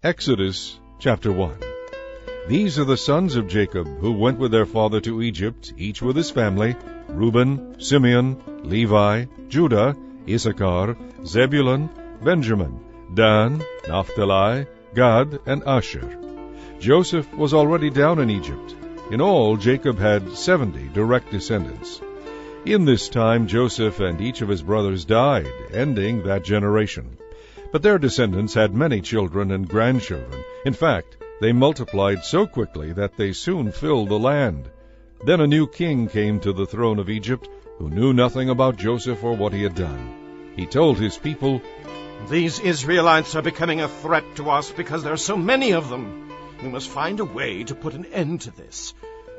Exodus chapter 1. These are the sons of Jacob, who went with their father to Egypt, each with his family: Reuben, Simeon, Levi, Judah, Issachar, Zebulun, Benjamin, Dan, Naphtali, Gad, and Asher. Joseph was already down in Egypt. In all, Jacob had 70 direct descendants. In this time Joseph and each of his brothers died, ending that generation. But their descendants had many children and grandchildren. In fact, they multiplied so quickly that they soon filled the land. Then a new king came to the throne of Egypt, who knew nothing about Joseph or what he had done. He told his people, "These Israelites are becoming a threat to us because there are so many of them. We must find a way to put an end to this.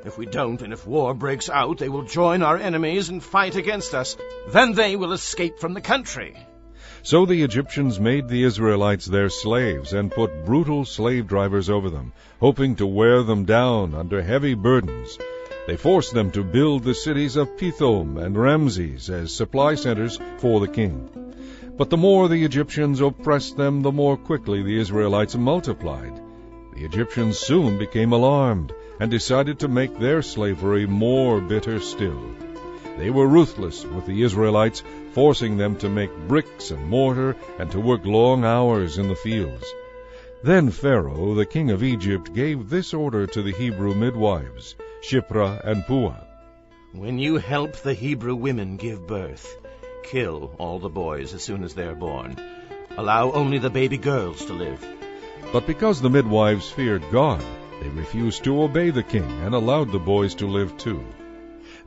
If we don't, and if war breaks out, they will join our enemies and fight against us. Then they will escape from the country." So the Egyptians made the Israelites their slaves and put brutal slave drivers over them, hoping to wear them down under heavy burdens. They forced them to build the cities of Pithom and Ramses as supply centers for the king. But the more the Egyptians oppressed them, the more quickly the Israelites multiplied. The Egyptians soon became alarmed and decided to make their slavery more bitter still. They were ruthless with the Israelites, forcing them to make bricks and mortar and to work long hours in the fields. Then Pharaoh, the king of Egypt, gave this order to the Hebrew midwives, Shiphrah and Puah: "When you help the Hebrew women give birth, kill all the boys as soon as they are born. Allow only the baby girls to live." But because the midwives feared God, they refused to obey the king and allowed the boys to live too.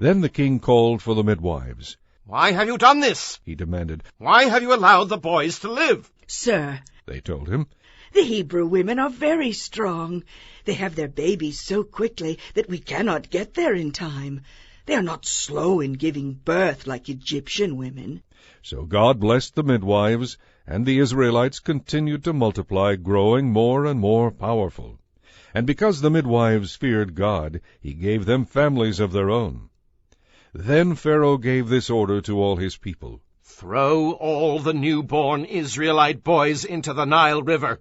Then the king called for the midwives. "Why have you done this?" he demanded. "Why have you allowed the boys to live?" "Sir," they told him, "the Hebrew women are very strong. They have their babies so quickly that we cannot get there in time. They are not slow in giving birth like Egyptian women." So God blessed the midwives, and the Israelites continued to multiply, growing more and more powerful. And because the midwives feared God, he gave them families of their own. Then Pharaoh gave this order to all his people: "Throw all the newborn Israelite boys into the Nile River,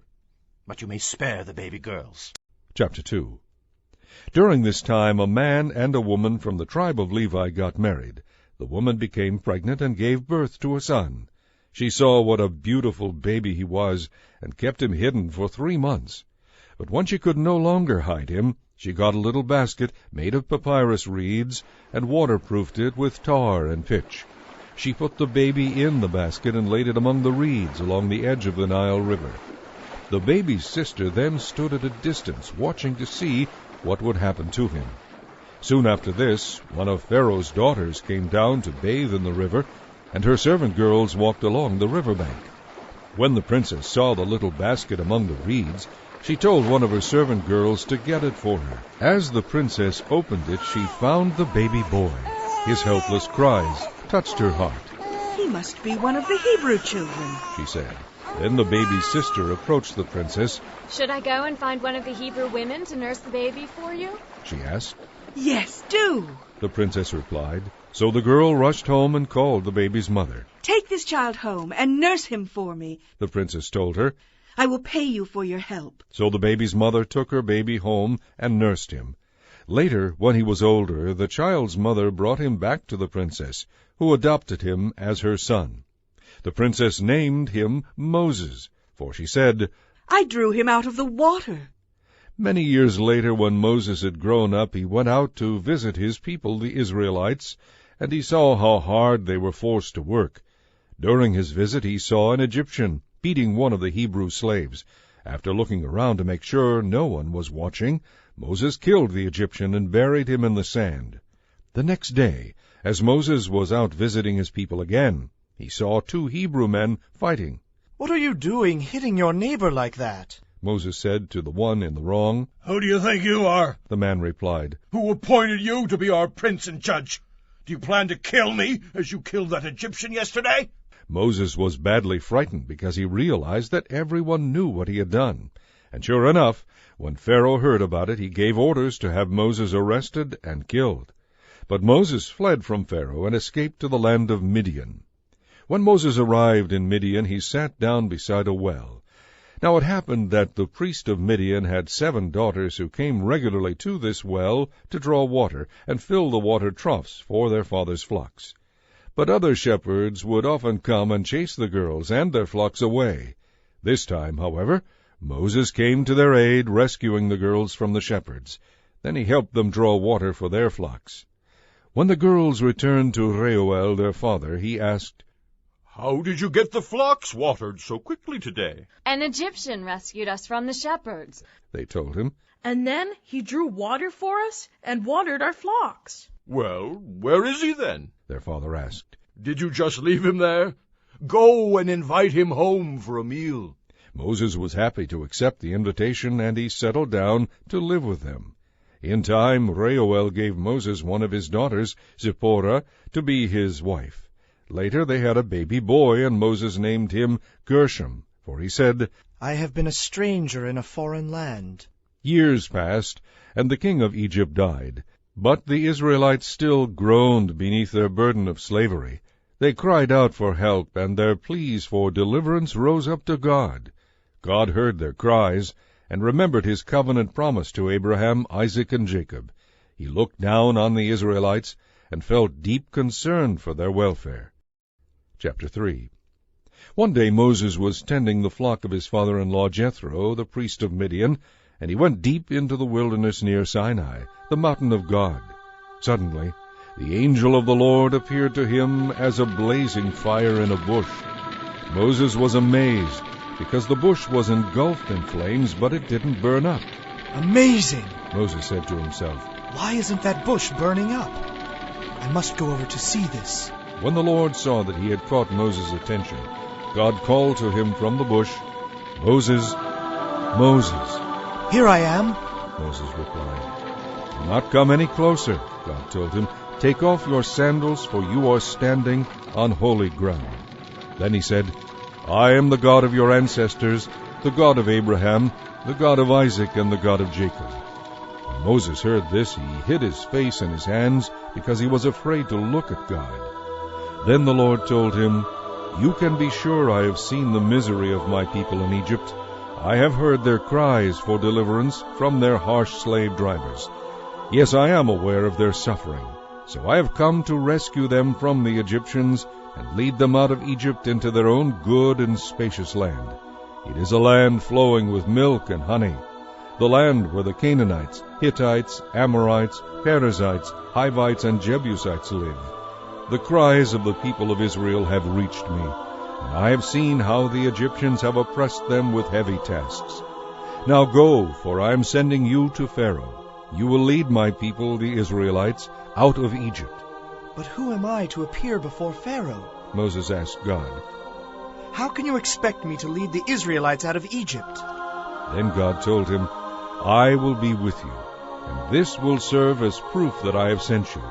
but you may spare the baby girls." Chapter 2. During this time a man and a woman from the tribe of Levi got married. The woman became pregnant and gave birth to a son. She saw what a beautiful baby he was, and kept him hidden for 3 months. But when she could no longer hide him, she got a little basket made of papyrus reeds and waterproofed it with tar and pitch. She put the baby in the basket and laid it among the reeds along the edge of the Nile River. The baby's sister then stood at a distance, watching to see what would happen to him. Soon after this, one of Pharaoh's daughters came down to bathe in the river, and her servant girls walked along the riverbank. When the princess saw the little basket among the reeds, she told one of her servant girls to get it for her. As the princess opened it, she found the baby boy. His helpless cries touched her heart. "He must be one of the Hebrew children," she said. Then the baby's sister approached the princess. "Should I go and find one of the Hebrew women to nurse the baby for you?" she asked. "Yes, do," the princess replied. So the girl rushed home and called the baby's mother. "Take this child home and nurse him for me," the princess told her. "I will pay you for your help." So the baby's mother took her baby home and nursed him. Later, when he was older, the child's mother brought him back to the princess, who adopted him as her son. The princess named him Moses, for she said, "I drew him out of the water." Many years later, when Moses had grown up, he went out to visit his people, the Israelites, and he saw how hard they were forced to work. During his visit, he saw an Egyptian beating one of the Hebrew slaves. After looking around to make sure no one was watching, Moses killed the Egyptian and buried him in the sand. The next day, as Moses was out visiting his people again, he saw 2 Hebrew men fighting. "What are you doing, hitting your neighbor like that?" Moses said to the one in the wrong. "Who do you think you are?" the man replied. "Who appointed you to be our prince and judge? Do you plan to kill me as you killed that Egyptian yesterday?" Moses was badly frightened because he realized that everyone knew what he had done. And sure enough, when Pharaoh heard about it, he gave orders to have Moses arrested and killed. But Moses fled from Pharaoh and escaped to the land of Midian. When Moses arrived in Midian, he sat down beside a well. Now it happened that the priest of Midian had 7 daughters who came regularly to this well to draw water and fill the water troughs for their father's flocks. But other shepherds would often come and chase the girls and their flocks away. This time, however, Moses came to their aid, rescuing the girls from the shepherds. Then he helped them draw water for their flocks. When the girls returned to Reuel, their father, he asked, "How did you get the flocks watered so quickly today?" An Egyptian rescued us from the shepherds, they told him. And then he drew water for us and watered our flocks. "Well, where is he then?" their father asked. "Did you just leave him there? Go and invite him home for a meal." Moses was happy to accept the invitation, and he settled down to live with them. In time, Reuel gave Moses one of his daughters, Zipporah, to be his wife. Later they had a baby boy, and Moses named him Gershom, for he said, I have been a stranger in a foreign land. Years passed, and the king of Egypt died. But the Israelites still groaned beneath their burden of slavery. They cried out for help, and their pleas for deliverance rose up to God. God heard their cries, and remembered his covenant promise to Abraham, Isaac, and Jacob. He looked down on the Israelites and felt deep concern for their welfare. Chapter 3. One day Moses was tending the flock of his father-in-law Jethro, the priest of Midian, and he went deep into the wilderness near Sinai, the mountain of God. Suddenly, the angel of the Lord appeared to him as a blazing fire in a bush. Moses was amazed, because the bush was engulfed in flames, but it didn't burn up. Amazing! Moses said to himself, Why isn't that bush burning up? I must go over to see this. When the Lord saw that he had caught Moses' attention, God called to him from the bush, Moses, Moses. Here I am, Moses replied. Do not come any closer, God told him. Take off your sandals, for you are standing on holy ground. Then he said, I am the God of your ancestors, the God of Abraham, the God of Isaac, and the God of Jacob. When Moses heard this, he hid his face in his hands, because he was afraid to look at God. Then the Lord told him, You can be sure I have seen the misery of my people in Egypt. I have heard their cries for deliverance from their harsh slave drivers. Yes, I am aware of their suffering. So I have come to rescue them from the Egyptians and lead them out of Egypt into their own good and spacious land. It is a land flowing with milk and honey, the land where the Canaanites, Hittites, Amorites, Perizzites, Hivites, and Jebusites live. The cries of the people of Israel have reached me, and I have seen how the Egyptians have oppressed them with heavy tasks. Now go, for I am sending you to Pharaoh. You will lead my people, the Israelites, out of Egypt. But who am I to appear before Pharaoh? Moses asked God. How can you expect me to lead the Israelites out of Egypt? Then God told him, I will be with you, and this will serve as proof that I have sent you.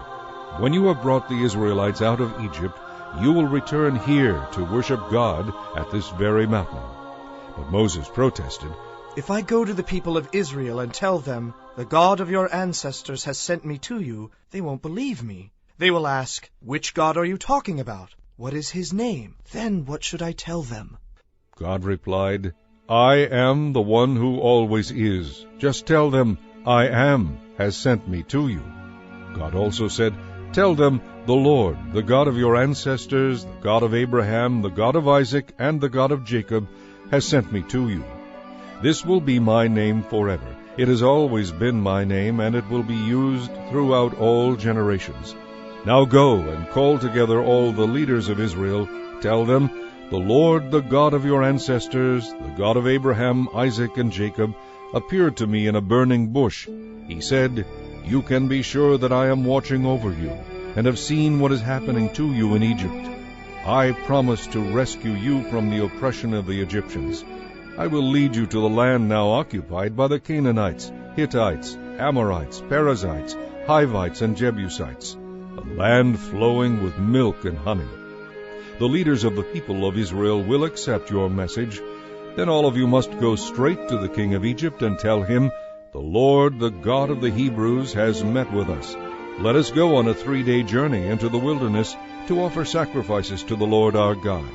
When you have brought the Israelites out of Egypt, you will return here to worship God at this very mountain. But Moses protested, If I go to the people of Israel and tell them, The God of your ancestors has sent me to you, they won't believe me. They will ask, Which God are you talking about? What is his name? Then what should I tell them? God replied, I am the one who always is. Just tell them, I am has sent me to you. God also said, Tell them, the Lord, the God of your ancestors, the God of Abraham, the God of Isaac, and the God of Jacob, has sent me to you. This will be my name forever. It has always been my name, and it will be used throughout all generations. Now go and call together all the leaders of Israel. Tell them, The Lord, the God of your ancestors, the God of Abraham, Isaac, and Jacob, appeared to me in a burning bush. He said, You can be sure that I am watching over you, and have seen what is happening to you in Egypt. I promise to rescue you from the oppression of the Egyptians. I will lead you to the land now occupied by the Canaanites, Hittites, Amorites, Perizzites, Hivites, and Jebusites, a land flowing with milk and honey. The leaders of the people of Israel will accept your message. Then all of you must go straight to the king of Egypt and tell him, The Lord, the God of the Hebrews, has met with us. Let us go on a 3-day journey into the wilderness to offer sacrifices to the Lord our God.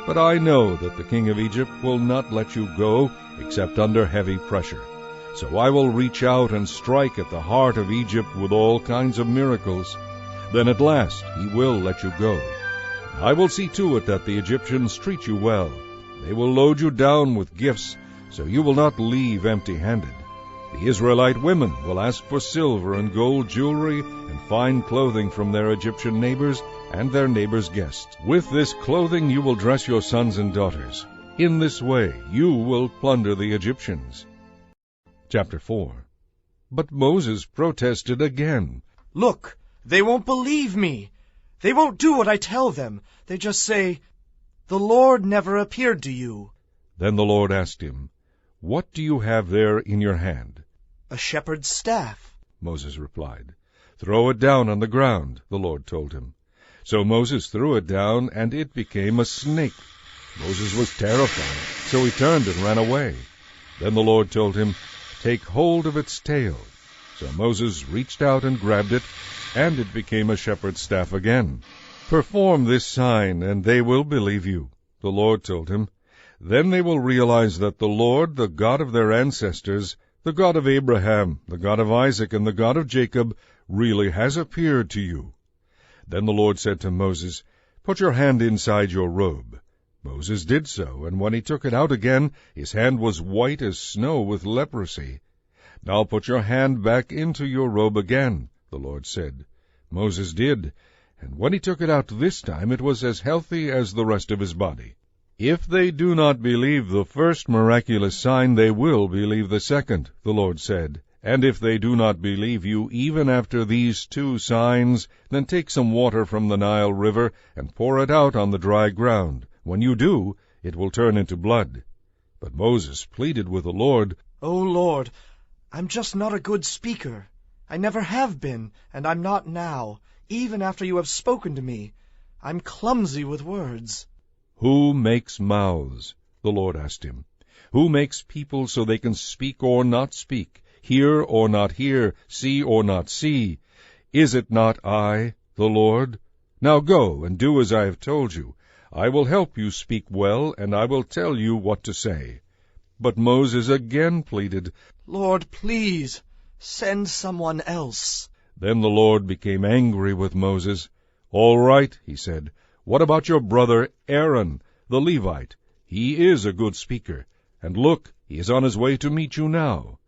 But I know that the king of Egypt will not let you go except under heavy pressure. So I will reach out and strike at the heart of Egypt with all kinds of miracles. Then at last he will let you go. I will see to it that the Egyptians treat you well. They will load you down with gifts, so you will not leave empty-handed. The Israelite women will ask for silver and gold jewelry and fine clothing from their Egyptian neighbors and their neighbors' guests. With this clothing you will dress your sons and daughters. In this way you will plunder the Egyptians. Chapter 4. But Moses protested again. Look, they won't believe me. They won't do what I tell them. They just say, "The Lord never appeared to you." Then the Lord asked him, "What do you have there in your hand?" "A shepherd's staff," Moses replied. "Throw it down on the ground," the Lord told him. So Moses threw it down, and it became a snake. Moses was terrified, so he turned and ran away. Then the Lord told him, "Take hold of its tail." So Moses reached out and grabbed it, and it became a shepherd's staff again. "Perform this sign, and they will believe you," the Lord told him. "Then they will realize that the Lord, the God of their ancestors, the God of Abraham, the God of Isaac, and the God of Jacob, really has appeared to you." Then the Lord said to Moses, "Put your hand inside your robe." Moses did so, and when he took it out again, his hand was white as snow with leprosy. "Now put your hand back into your robe again," the Lord said. Moses did, and when he took it out this time, it was as healthy as the rest of his body. "If they do not believe the first miraculous sign, they will believe the second," the Lord said. "And if they do not believe you even after these 2 signs, then take some water from the Nile River and pour it out on the dry ground. When you do, it will turn into blood." But Moses pleaded with the Lord, "O Lord, I'm just not a good speaker. I never have been, and I'm not now, even after you have spoken to me. I'm clumsy with words." "Who makes mouths?" the Lord asked him. "Who makes people so they can speak or not speak, hear or not hear, see or not see? Is it not I, the Lord? Now go and do as I have told you. I will help you speak well, and I will tell you what to say." But Moses again pleaded, "Lord, please, send someone else." Then the Lord became angry with Moses. "All right," he said. "What about your brother Aaron, the Levite? He is a good speaker. And look, he is on his way to meet you now.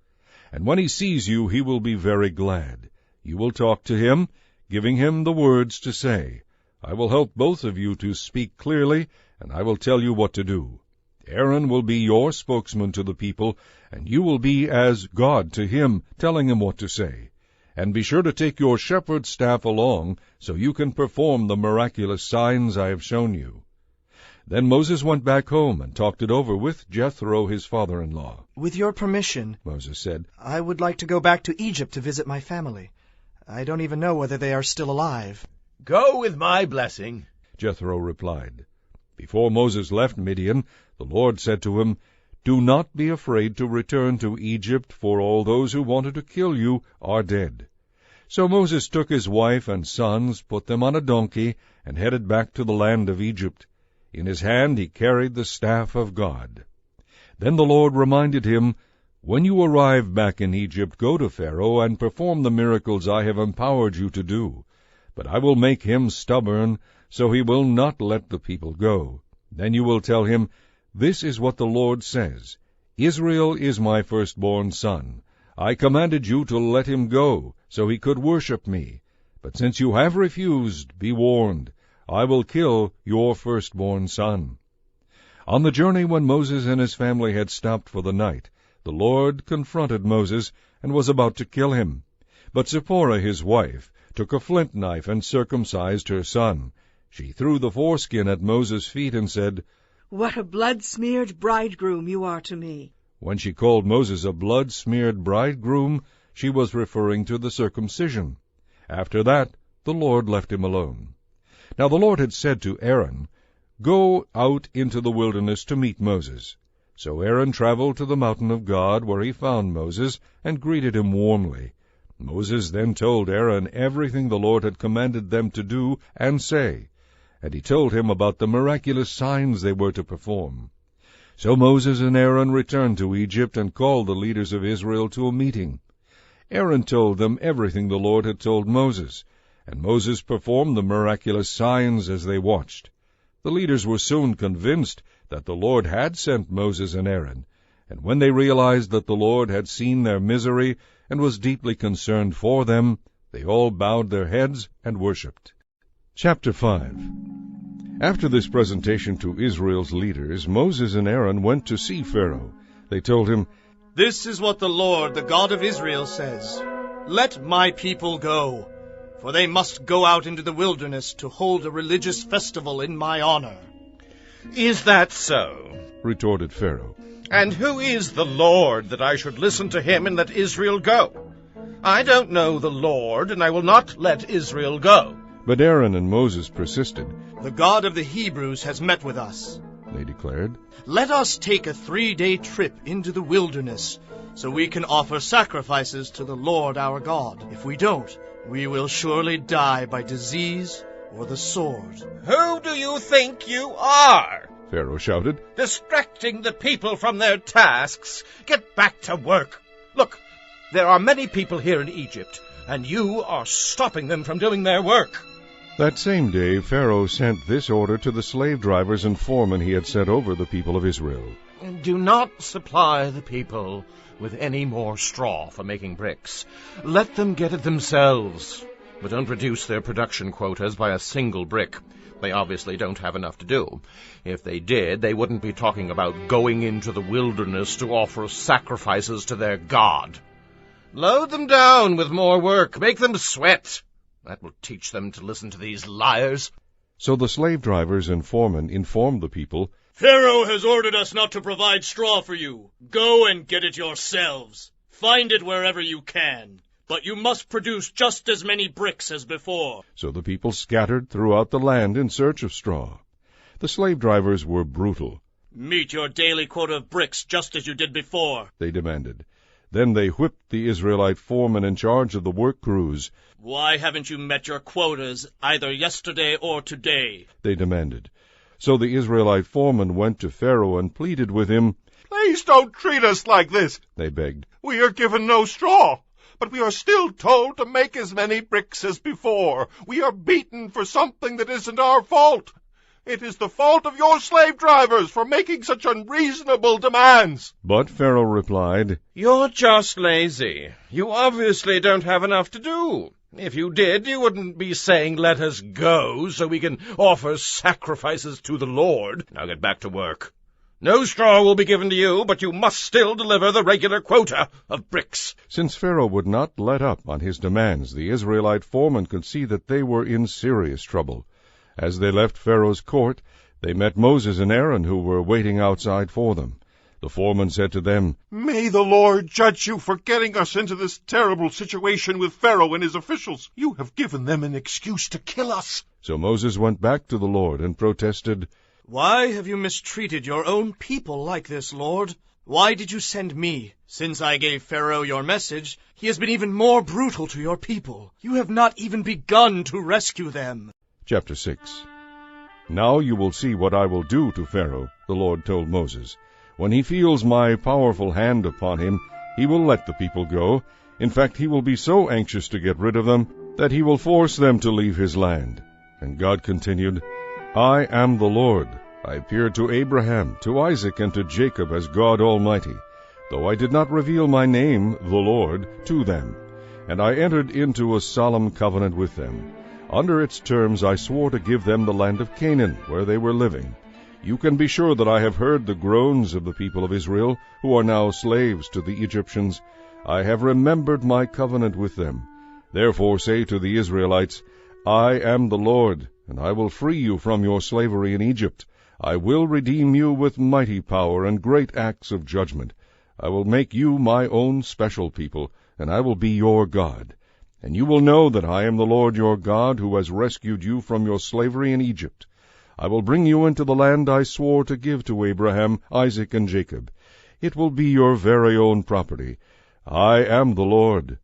And when he sees you, he will be very glad. You will talk to him, giving him the words to say. I will help both of you to speak clearly, and I will tell you what to do. Aaron will be your spokesman to the people, and you will be as God to him, telling him what to say. And be sure to take your shepherd's staff along, so you can perform the miraculous signs I have shown you." Then Moses went back home and talked it over with Jethro, his father-in-law. "With your permission," Moses said, "I would like to go back to Egypt to visit my family. I don't even know whether they are still alive." "Go with my blessing," Jethro replied. Before Moses left Midian, the Lord said to him, "Do not be afraid to return to Egypt, for all those who wanted to kill you are dead." So Moses took his wife and sons, put them on a donkey, and headed back to the land of Egypt. In his hand he carried the staff of God. Then the Lord reminded him, "When you arrive back in Egypt, go to Pharaoh and perform the miracles I have empowered you to do. But I will make him stubborn, so he will not let the people go. Then you will tell him, 'This is what the Lord says. Israel is my firstborn son. I commanded you to let him go, so he could worship me. But since you have refused, be warned. I will kill your firstborn son.'" On the journey when Moses and his family had stopped for the night, the Lord confronted Moses and was about to kill him. But Zipporah, his wife, took a flint knife and circumcised her son. She threw the foreskin at Moses' feet and said, "What a blood-smeared bridegroom you are to me." When she called Moses a blood-smeared bridegroom, she was referring to the circumcision. After that, the Lord left him alone. Now the Lord had said to Aaron, "Go out into the wilderness to meet Moses." So Aaron traveled to the mountain of God, where he found Moses, and greeted him warmly. Moses then told Aaron everything the Lord had commanded them to do and say. and he told him about the miraculous signs they were to perform. So Moses and Aaron returned to Egypt and called the leaders of Israel to a meeting. Aaron told them everything the Lord had told Moses, and Moses performed the miraculous signs as they watched. The leaders were soon convinced that the Lord had sent Moses and Aaron, and when they realized that the Lord had seen their misery and was deeply concerned for them, they all bowed their heads and worshipped. Chapter 5. After this presentation to Israel's leaders, Moses and Aaron went to see Pharaoh. They told him, "This is what the Lord, the God of Israel, says. Let my people go, for they must go out into the wilderness to hold a religious festival in my honor." Is that so? retorted Pharaoh. And who is the Lord that I should listen to him and let Israel go? I don't know the Lord, and I will not let Israel go. But Aaron and Moses persisted. "The God of the Hebrews has met with us," they declared. "Let us take a 3-day trip into the wilderness, so we can offer sacrifices to the Lord our God. If we don't, we will surely die by disease or the sword." Who do you think you are? Pharaoh shouted. Distracting the people from their tasks. Get back to work. Look, there are many people here in Egypt, and you are stopping them from doing their work. That same day Pharaoh sent this order to the slave drivers and foremen he had set over the people of Israel. Do not supply the people with any more straw for making bricks. Let them get it themselves, but don't reduce their production quotas by a single brick. They obviously don't have enough to do. If they did, they wouldn't be talking about going into the wilderness to offer sacrifices to their God. Load them down with more work. Make them sweat. That will teach them to listen to these liars. So the slave drivers and foremen informed the people, "Pharaoh has ordered us not to provide straw for you. Go and get it yourselves. Find it wherever you can. But you must produce just as many bricks as before." So the people scattered throughout the land in search of straw. The slave drivers were brutal. "Meet your daily quota of bricks just as you did before," they demanded. Then they whipped the Israelite foremen in charge of the work crews. "Why haven't you met your quotas either yesterday or today?" they demanded. So the Israelite foreman went to Pharaoh and pleaded with him. "Please don't treat us like this," they begged. "We are given no straw, but we are still told to make as many bricks as before. We are beaten for something that isn't our fault. It is the fault of your slave drivers for making such unreasonable demands." But Pharaoh replied, You're just lazy. You obviously don't have enough to do. If you did, you wouldn't be saying, let us go, so we can offer sacrifices to the Lord. Now get back to work. No straw will be given to you, but you must still deliver the regular quota of bricks. Since Pharaoh would not let up on his demands, the Israelite foremen could see that they were in serious trouble. As they left Pharaoh's court, they met Moses and Aaron, who were waiting outside for them. The foreman said to them, "May the Lord judge you for getting us into this terrible situation with Pharaoh and his officials. You have given them an excuse to kill us." So Moses went back to the Lord and protested, "Why have you mistreated your own people like this, Lord? Why did you send me? Since I gave Pharaoh your message, he has been even more brutal to your people. You have not even begun to rescue them." Chapter 6. Now you will see what I will do to Pharaoh, the Lord told Moses. When he feels my powerful hand upon him, he will let the people go. In fact, he will be so anxious to get rid of them that he will force them to leave his land. And God continued, I am the Lord. I appeared to Abraham, to Isaac, and to Jacob as God Almighty, though I did not reveal my name, the Lord, to them. And I entered into a solemn covenant with them. Under its terms I swore to give them the land of Canaan, where they were living. You can be sure that I have heard the groans of the people of Israel, who are now slaves to the Egyptians. I have remembered my covenant with them. Therefore say to the Israelites, I am the Lord, and I will free you from your slavery in Egypt. I will redeem you with mighty power and great acts of judgment. I will make you my own special people, and I will be your God. And you will know that I am the Lord your God, who has rescued you from your slavery in Egypt. I will bring you into the land I swore to give to Abraham, Isaac, and Jacob. It will be your very own property. I am the Lord.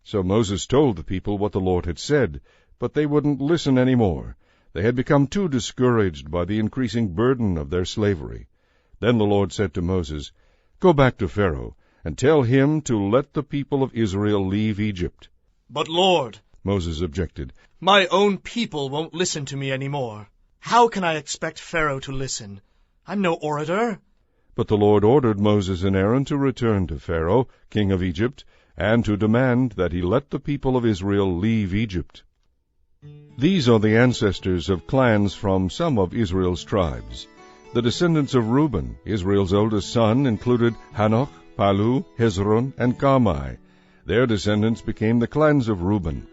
So Moses told the people what the Lord had said, but they wouldn't listen any more. They had become too discouraged by the increasing burden of their slavery. Then the Lord said to Moses, "Go back to Pharaoh, and tell him to let the people of Israel leave Egypt." But Lord, Moses objected, my own people won't listen to me anymore. How can I expect Pharaoh to listen? I'm no orator. But the Lord ordered Moses and Aaron to return to Pharaoh, king of Egypt, and to demand that he let the people of Israel leave Egypt. These are the ancestors of clans from some of Israel's tribes. The descendants of Reuben, Israel's oldest son, included Hanoch, Palu, Hezron, and Carmi. Their descendants became the clans of Reuben.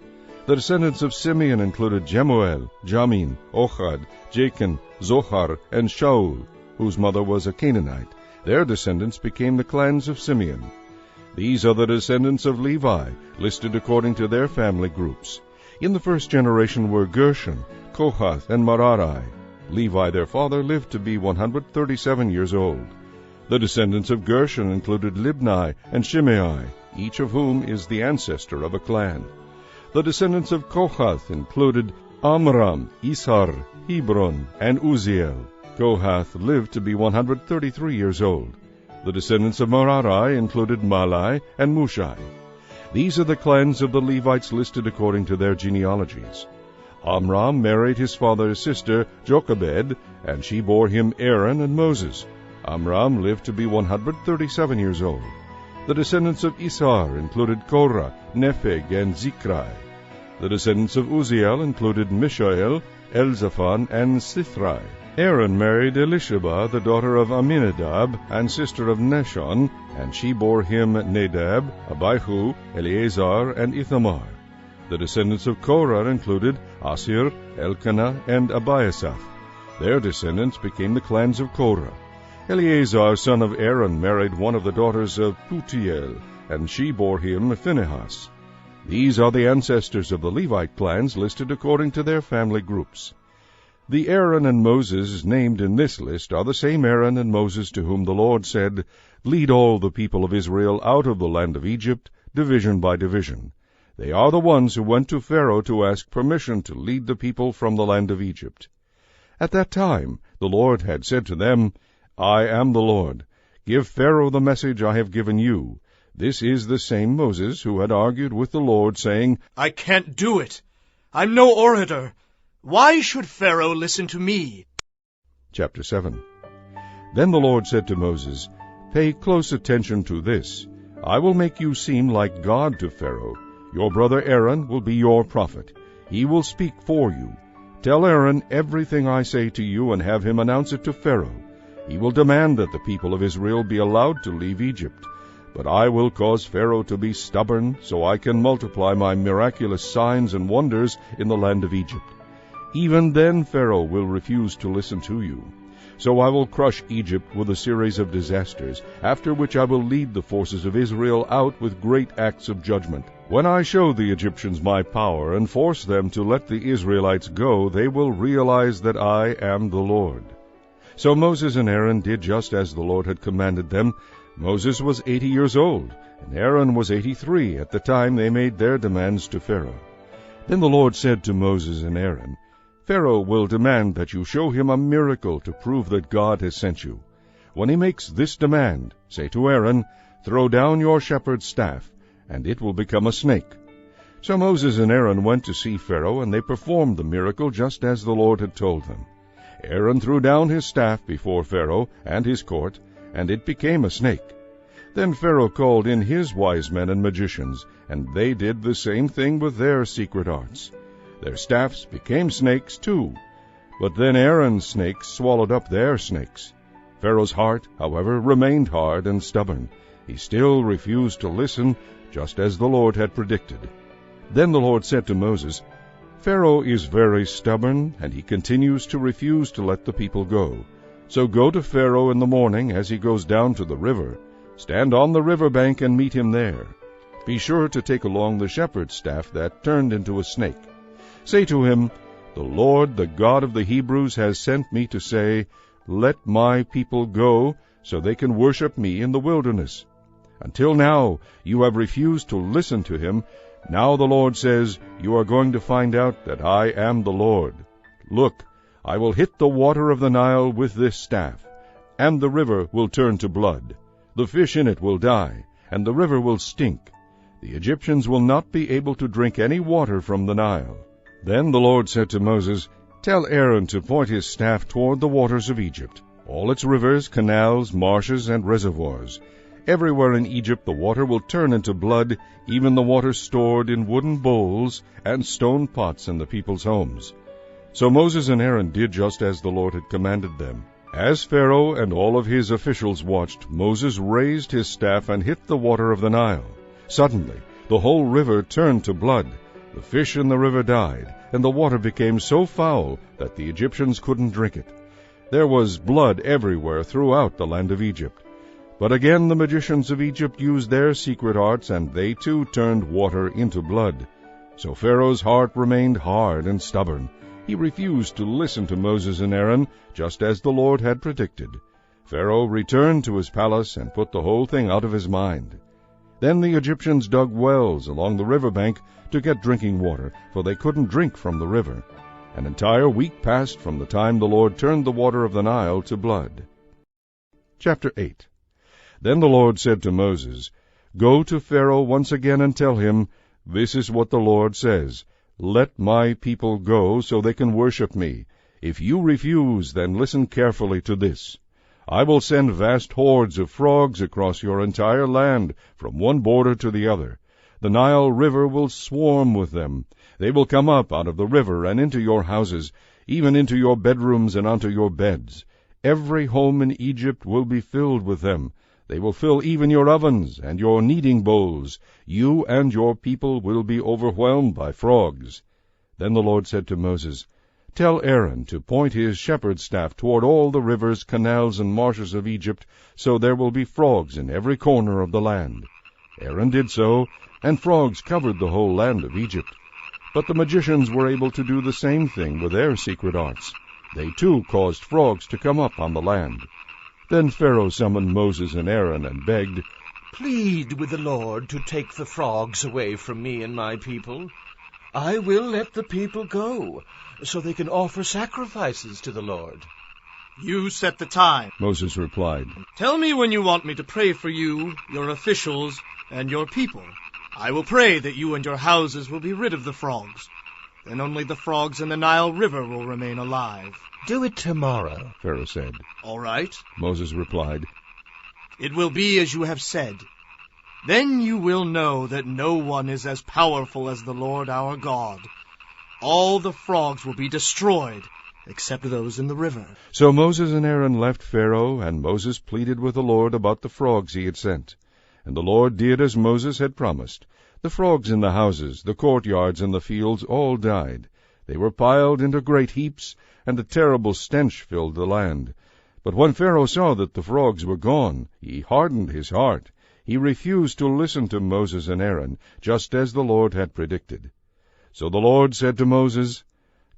The descendants of Simeon included Jemuel, Jamin, Ochad, Jachin, Zohar, and Shaul, whose mother was a Canaanite. Their descendants became the clans of Simeon. These are the descendants of Levi, listed according to their family groups. In the first generation were Gershon, Kohath, and Merari. Levi, their father, lived to be 137 years old. The descendants of Gershon included Libni and Shimei, each of whom is the ancestor of a clan. The descendants of Kohath included Amram, Ishar, Hebron, and Uzziel. Kohath lived to be 133 years old. The descendants of Merari included Malai and Mushai. These are the clans of the Levites listed according to their genealogies. Amram married his father's sister Jochebed, and she bore him Aaron and Moses. Amram lived to be 137 years old. The descendants of Ishar included Korah, Nepheg, and Zikri. The descendants of Uzziel included Mishael, Elzaphan, and Sithri. Aaron married Elisheba, the daughter of Aminadab, and sister of Nashon, and she bore him Nadab, Abihu, Eleazar, and Ithamar. The descendants of Korah included Asir, Elkanah, and Abiasaph. Their descendants became the clans of Korah. Eleazar, son of Aaron, married one of the daughters of Putiel, and she bore him Phinehas. These are the ancestors of the Levite clans listed according to their family groups. The Aaron and Moses named in this list are the same Aaron and Moses to whom the Lord said, "Lead all the people of Israel out of the land of Egypt, division by division." They are the ones who went to Pharaoh to ask permission to lead the people from the land of Egypt. At that time the Lord had said to them, "I am the Lord. Give Pharaoh the message I have given you." This is the same Moses who had argued with the Lord, saying, I can't do it. I'm no orator. Why should Pharaoh listen to me? Chapter 7. Then the Lord said to Moses, "Pay close attention to this. I will make you seem like God to Pharaoh. Your brother Aaron will be your prophet. He will speak for you. Tell Aaron everything I say to you and have him announce it to Pharaoh. He will demand that the people of Israel be allowed to leave Egypt. But I will cause Pharaoh to be stubborn, so I can multiply my miraculous signs and wonders in the land of Egypt. Even then Pharaoh will refuse to listen to you. So I will crush Egypt with a series of disasters, after which I will lead the forces of Israel out with great acts of judgment. When I show the Egyptians my power and force them to let the Israelites go, they will realize that I am the Lord." So Moses and Aaron did just as the Lord had commanded them. Moses was 80 years old, and Aaron was 83 at the time they made their demands to Pharaoh. Then the Lord said to Moses and Aaron, "Pharaoh will demand that you show him a miracle to prove that God has sent you. When he makes this demand, say to Aaron, 'Throw down your shepherd's staff, and it will become a snake.'" So Moses and Aaron went to see Pharaoh, and they performed the miracle just as the Lord had told them. Aaron threw down his staff before Pharaoh and his court, and it became a snake. Then Pharaoh called in his wise men and magicians, and they did the same thing with their secret arts. Their staffs became snakes too. But then Aaron's snakes swallowed up their snakes. Pharaoh's heart, however, remained hard and stubborn. He still refused to listen, just as the Lord had predicted. Then the Lord said to Moses, "Pharaoh is very stubborn, and he continues to refuse to let the people go. So go to Pharaoh in the morning as he goes down to the river. Stand on the river bank and meet him there. Be sure to take along the shepherd's staff that turned into a snake. Say to him, 'The Lord, the God of the Hebrews, has sent me to say, let my people go, so they can worship me in the wilderness. Until now you have refused to listen to him. Now the Lord says, you are going to find out that I am the Lord. Look, I will hit the water of the Nile with this staff, and the river will turn to blood. The fish in it will die, and the river will stink. The Egyptians will not be able to drink any water from the Nile." Then the Lord said to Moses, "Tell Aaron to point his staff toward the waters of Egypt, all its rivers, canals, marshes, and reservoirs. Everywhere in Egypt the water will turn into blood, even the water stored in wooden bowls and stone pots in the people's homes." So Moses and Aaron did just as the Lord had commanded them. As Pharaoh and all of his officials watched, Moses raised his staff and hit the water of the Nile. Suddenly, the whole river turned to blood. The fish in the river died, and the water became so foul that the Egyptians couldn't drink it. There was blood everywhere throughout the land of Egypt. But again the magicians of Egypt used their secret arts, and they too turned water into blood. So Pharaoh's heart remained hard and stubborn. He refused to listen to Moses and Aaron, just as the Lord had predicted. Pharaoh returned to his palace and put the whole thing out of his mind. Then the Egyptians dug wells along the riverbank to get drinking water, for they couldn't drink from the river. An entire week passed from the time the Lord turned the water of the Nile to blood. Chapter 8. Then the Lord said to Moses, "Go to Pharaoh once again and tell him, 'This is what the Lord says. Let my people go so they can worship me. If you refuse, then listen carefully to this. I will send vast hordes of frogs across your entire land, from one border to the other. The Nile River will swarm with them. They will come up out of the river and into your houses, even into your bedrooms and onto your beds. Every home in Egypt will be filled with them. They will fill even your ovens and your kneading bowls. You and your people will be overwhelmed by frogs." Then the Lord said to Moses, "Tell Aaron to point his shepherd's staff toward all the rivers, canals, and marshes of Egypt, so there will be frogs in every corner of the land." Aaron did so, and frogs covered the whole land of Egypt. But the magicians were able to do the same thing with their secret arts. They too caused frogs to come up on the land. Then Pharaoh summoned Moses and Aaron and begged, "Plead with the Lord to take the frogs away from me and my people. I will let the people go, so they can offer sacrifices to the Lord." "You set the time," Moses replied. "Tell me when you want me to pray for you, your officials, and your people. I will pray that you and your houses will be rid of the frogs. Then only the frogs in the Nile River will remain alive." "Do it tomorrow," Pharaoh said. "All right," Moses replied. "It will be as you have said. Then you will know that no one is as powerful as the Lord our God. All the frogs will be destroyed, except those in the river." So Moses and Aaron left Pharaoh, and Moses pleaded with the Lord about the frogs he had sent. And the Lord did as Moses had promised. The frogs in the houses, the courtyards, and the fields all died. They were piled into great heaps, and a terrible stench filled the land. But when Pharaoh saw that the frogs were gone, he hardened his heart. He refused to listen to Moses and Aaron, just as the Lord had predicted. So the Lord said to Moses,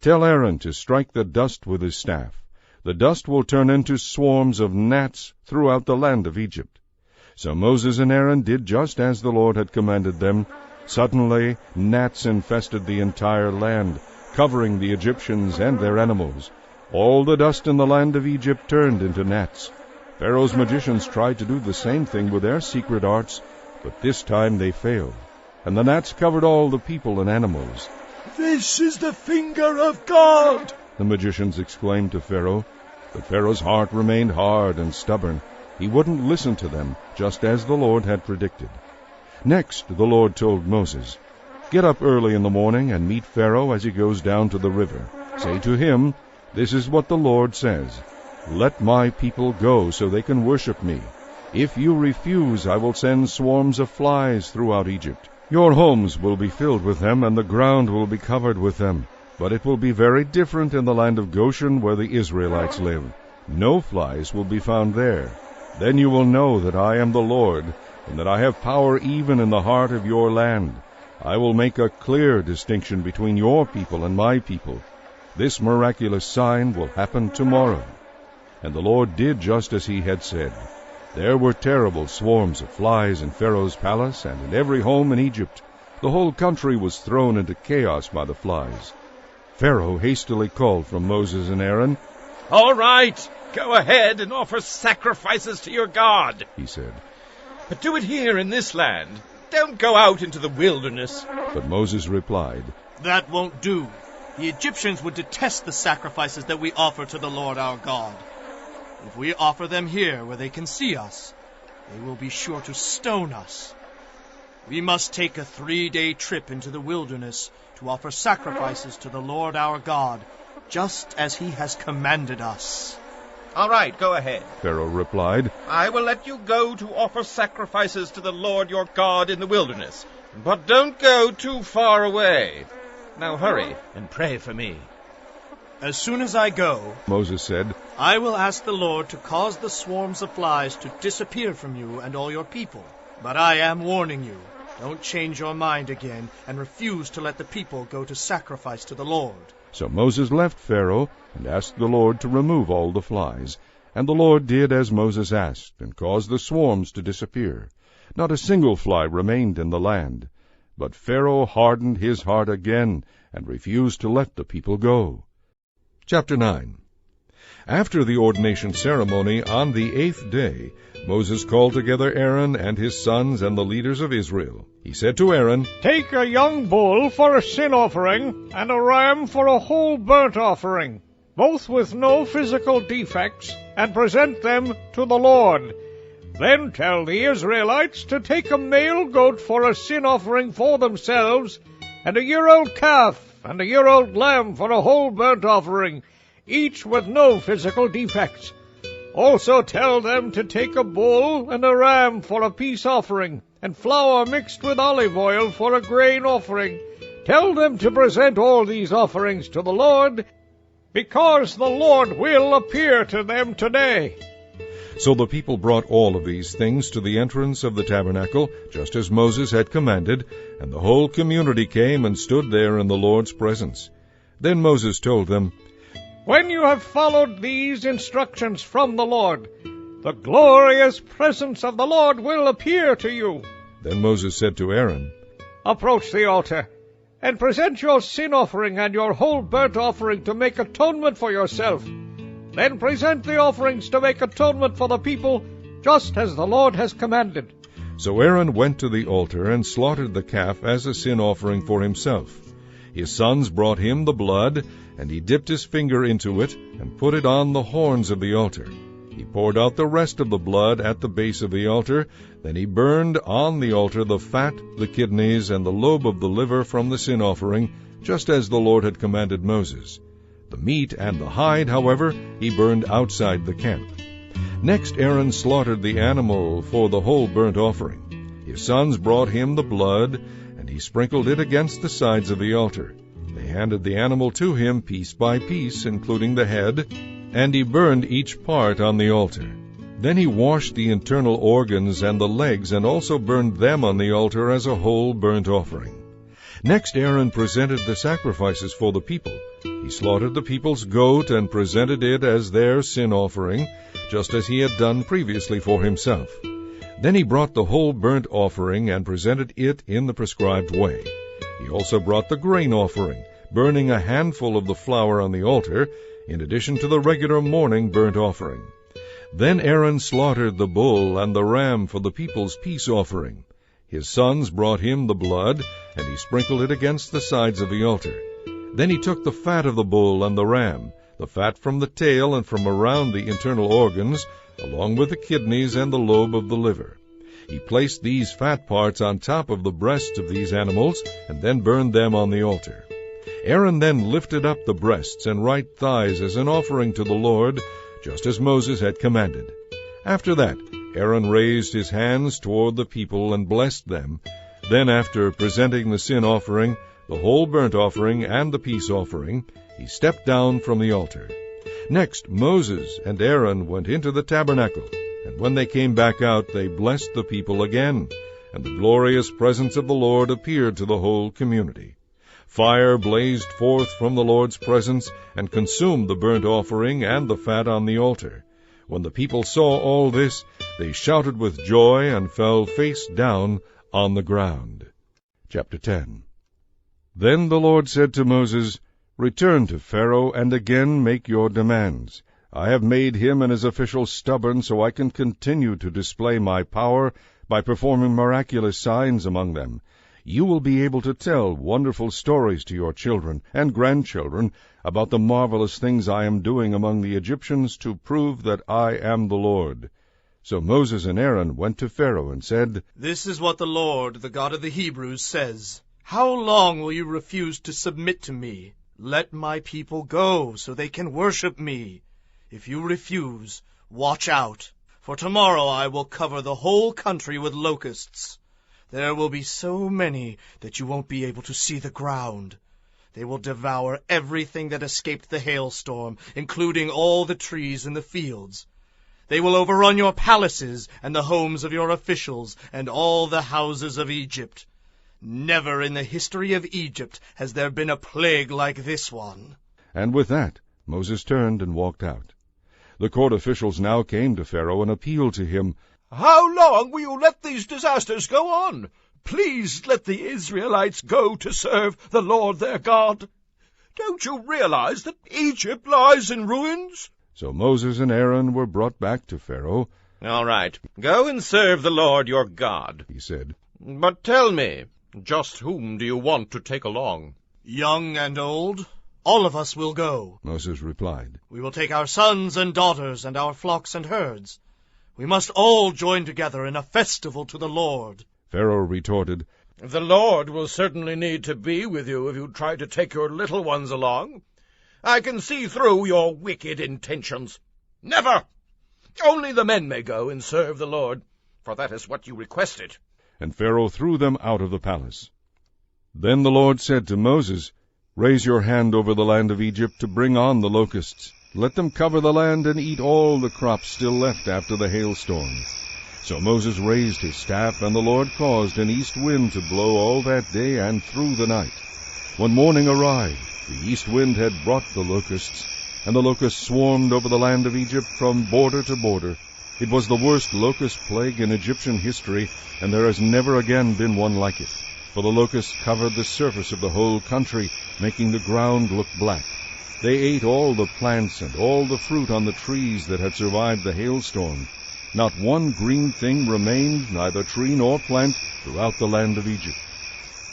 "Tell Aaron to strike the dust with his staff. The dust will turn into swarms of gnats throughout the land of Egypt." So Moses and Aaron did just as the Lord had commanded them. Suddenly gnats infested the entire land, covering the Egyptians and their animals. All the dust in the land of Egypt turned into gnats. Pharaoh's magicians tried to do the same thing with their secret arts, but this time they failed, and the gnats covered all the people and animals. "This is the finger of God," the magicians exclaimed to Pharaoh. But Pharaoh's heart remained hard and stubborn. He wouldn't listen to them, just as the Lord had predicted. Next, the Lord told Moses, "Get up early in the morning and meet Pharaoh as he goes down to the river. Say to him, 'This is what the Lord says. Let my people go so they can worship me. If you refuse, I will send swarms of flies throughout Egypt. Your homes will be filled with them, and the ground will be covered with them. But it will be very different in the land of Goshen, where the Israelites live. No flies will be found there. Then you will know that I am the Lord, and that I have power even in the heart of your land. I will make a clear distinction between your people and my people. This miraculous sign will happen tomorrow." And the Lord did just as he had said. There were terrible swarms of flies in Pharaoh's palace and in every home in Egypt. The whole country was thrown into chaos by the flies. Pharaoh hastily called from Moses and Aaron. "All right, go ahead and offer sacrifices to your God," he said. "But do it here in this land. Don't go out into the wilderness." But Moses replied, That won't do. The Egyptians would detest the sacrifices that we offer to the Lord our God. If we offer them here where they can see us, they will be sure to stone us. We must take a 3-day trip into the wilderness to offer sacrifices to the Lord our God, just as he has commanded us." "All right, go ahead," Pharaoh replied. "I will let you go to offer sacrifices to the Lord your God in the wilderness. But don't go too far away. Now hurry and pray for me." As soon as I go, Moses said, I will ask the Lord to cause the swarms of flies to disappear from you and all your people. But I am warning you, don't change your mind again and refuse to let the people go to sacrifice to the Lord. So Moses left Pharaoh and asked the Lord to remove all the flies. And the Lord did as Moses asked, and caused the swarms to disappear. Not a single fly remained in the land. But Pharaoh hardened his heart again, and refused to let the people go. Chapter 9. After the ordination ceremony, on the 8th day, Moses called together Aaron and his sons and the leaders of Israel. He said to Aaron, "Take a young bull for a sin offering, and a ram for a whole burnt offering, both with no physical defects, and present them to the Lord. Then tell the Israelites to take a male goat for a sin offering for themselves, and a year-old calf, and a year-old lamb for a whole burnt offering, each with no physical defects. Also tell them to take a bull and a ram for a peace offering, and flour mixed with olive oil for a grain offering. Tell them to present all these offerings to the Lord, because the Lord will appear to them today." So the people brought all of these things to the entrance of the tabernacle, just as Moses had commanded, and the whole community came and stood there in the Lord's presence. Then Moses told them, "When you have followed these instructions from the Lord, the glorious presence of the Lord will appear to you." Then Moses said to Aaron, "Approach the altar, and present your sin offering and your whole burnt offering to make atonement for yourself. Then present the offerings to make atonement for the people, just as the Lord has commanded." So Aaron went to the altar and slaughtered the calf as a sin offering for himself. His sons brought him the blood, and he dipped his finger into it and put it on the horns of the altar. He poured out the rest of the blood at the base of the altar. Then he burned on the altar the fat, the kidneys, and the lobe of the liver from the sin offering, just as the Lord had commanded Moses. The meat and the hide, however, he burned outside the camp. Next Aaron slaughtered the animal for the whole burnt offering. His sons brought him the blood, and he sprinkled it against the sides of the altar. They handed the animal to him piece by piece, including the head, and he burned each part on the altar. Then he washed the internal organs and the legs, and also burned them on the altar as a whole burnt offering. Next Aaron presented the sacrifices for the people. He slaughtered the people's goat and presented it as their sin offering, just as he had done previously for himself. Then he brought the whole burnt offering and presented it in the prescribed way. He also brought the grain offering, burning a handful of the flour on the altar, in addition to the regular morning burnt offering. Then Aaron slaughtered the bull and the ram for the people's peace offering. His sons brought him the blood, and he sprinkled it against the sides of the altar. Then he took the fat of the bull and the ram, the fat from the tail and from around the internal organs, along with the kidneys and the lobe of the liver. He placed these fat parts on top of the breasts of these animals, and then burned them on the altar. Aaron then lifted up the breasts and right thighs as an offering to the Lord, just as Moses had commanded. After that, Aaron raised his hands toward the people and blessed them. Then, after presenting the sin offering, the whole burnt offering, and the peace offering, he stepped down from the altar. Next, Moses and Aaron went into the tabernacle, and when they came back out, they blessed the people again, and the glorious presence of the Lord appeared to the whole community. Fire blazed forth from the Lord's presence and consumed the burnt offering and the fat on the altar. When the people saw all this, they shouted with joy and fell face down on the ground. Chapter 10. Then the Lord said to Moses, Return to Pharaoh and again make your demands. I have made him and his officials stubborn so I can continue to display my power by performing miraculous signs among them. You will be able to tell wonderful stories to your children and grandchildren about the marvelous things I am doing among the Egyptians to prove that I am the Lord." So Moses and Aaron went to Pharaoh and said, "This is what the Lord, the God of the Hebrews, says. How long will you refuse to submit to me? Let my people go so they can worship me. If you refuse, watch out, for tomorrow I will cover the whole country with locusts. There will be so many that you won't be able to see the ground. They will devour everything that escaped the hailstorm, including all the trees in the fields. They will overrun your palaces and the homes of your officials and all the houses of Egypt. Never in the history of Egypt has there been a plague like this one." And with that, Moses turned and walked out. The court officials now came to Pharaoh and appealed to him, "How long will you let these disasters go on? Please let the Israelites go to serve the Lord their God. Don't you realize that Egypt lies in ruins?" So Moses and Aaron were brought back to Pharaoh. "All right, go and serve the Lord your God," he said. "But tell me, just whom do you want to take along?" "Young and old, all of us will go," Moses replied. "We will take our sons and daughters and our flocks and herds. We must all join together in a festival to the Lord." Pharaoh retorted, "The Lord will certainly need to be with you if you try to take your little ones along. I can see through your wicked intentions. Never! Only the men may go and serve the Lord, for that is what you requested." And Pharaoh threw them out of the palace. Then the Lord said to Moses, "Raise your hand over the land of Egypt to bring on the locusts. Let them cover the land and eat all the crops still left after the hailstorm." So Moses raised his staff, and the Lord caused an east wind to blow all that day and through the night. When morning arrived, the east wind had brought the locusts, and the locusts swarmed over the land of Egypt from border to border. It was the worst locust plague in Egyptian history, and there has never again been one like it. For the locusts covered the surface of the whole country, making the ground look black. They ate all the plants and all the fruit on the trees that had survived the hailstorm. Not one green thing remained, neither tree nor plant, throughout the land of Egypt.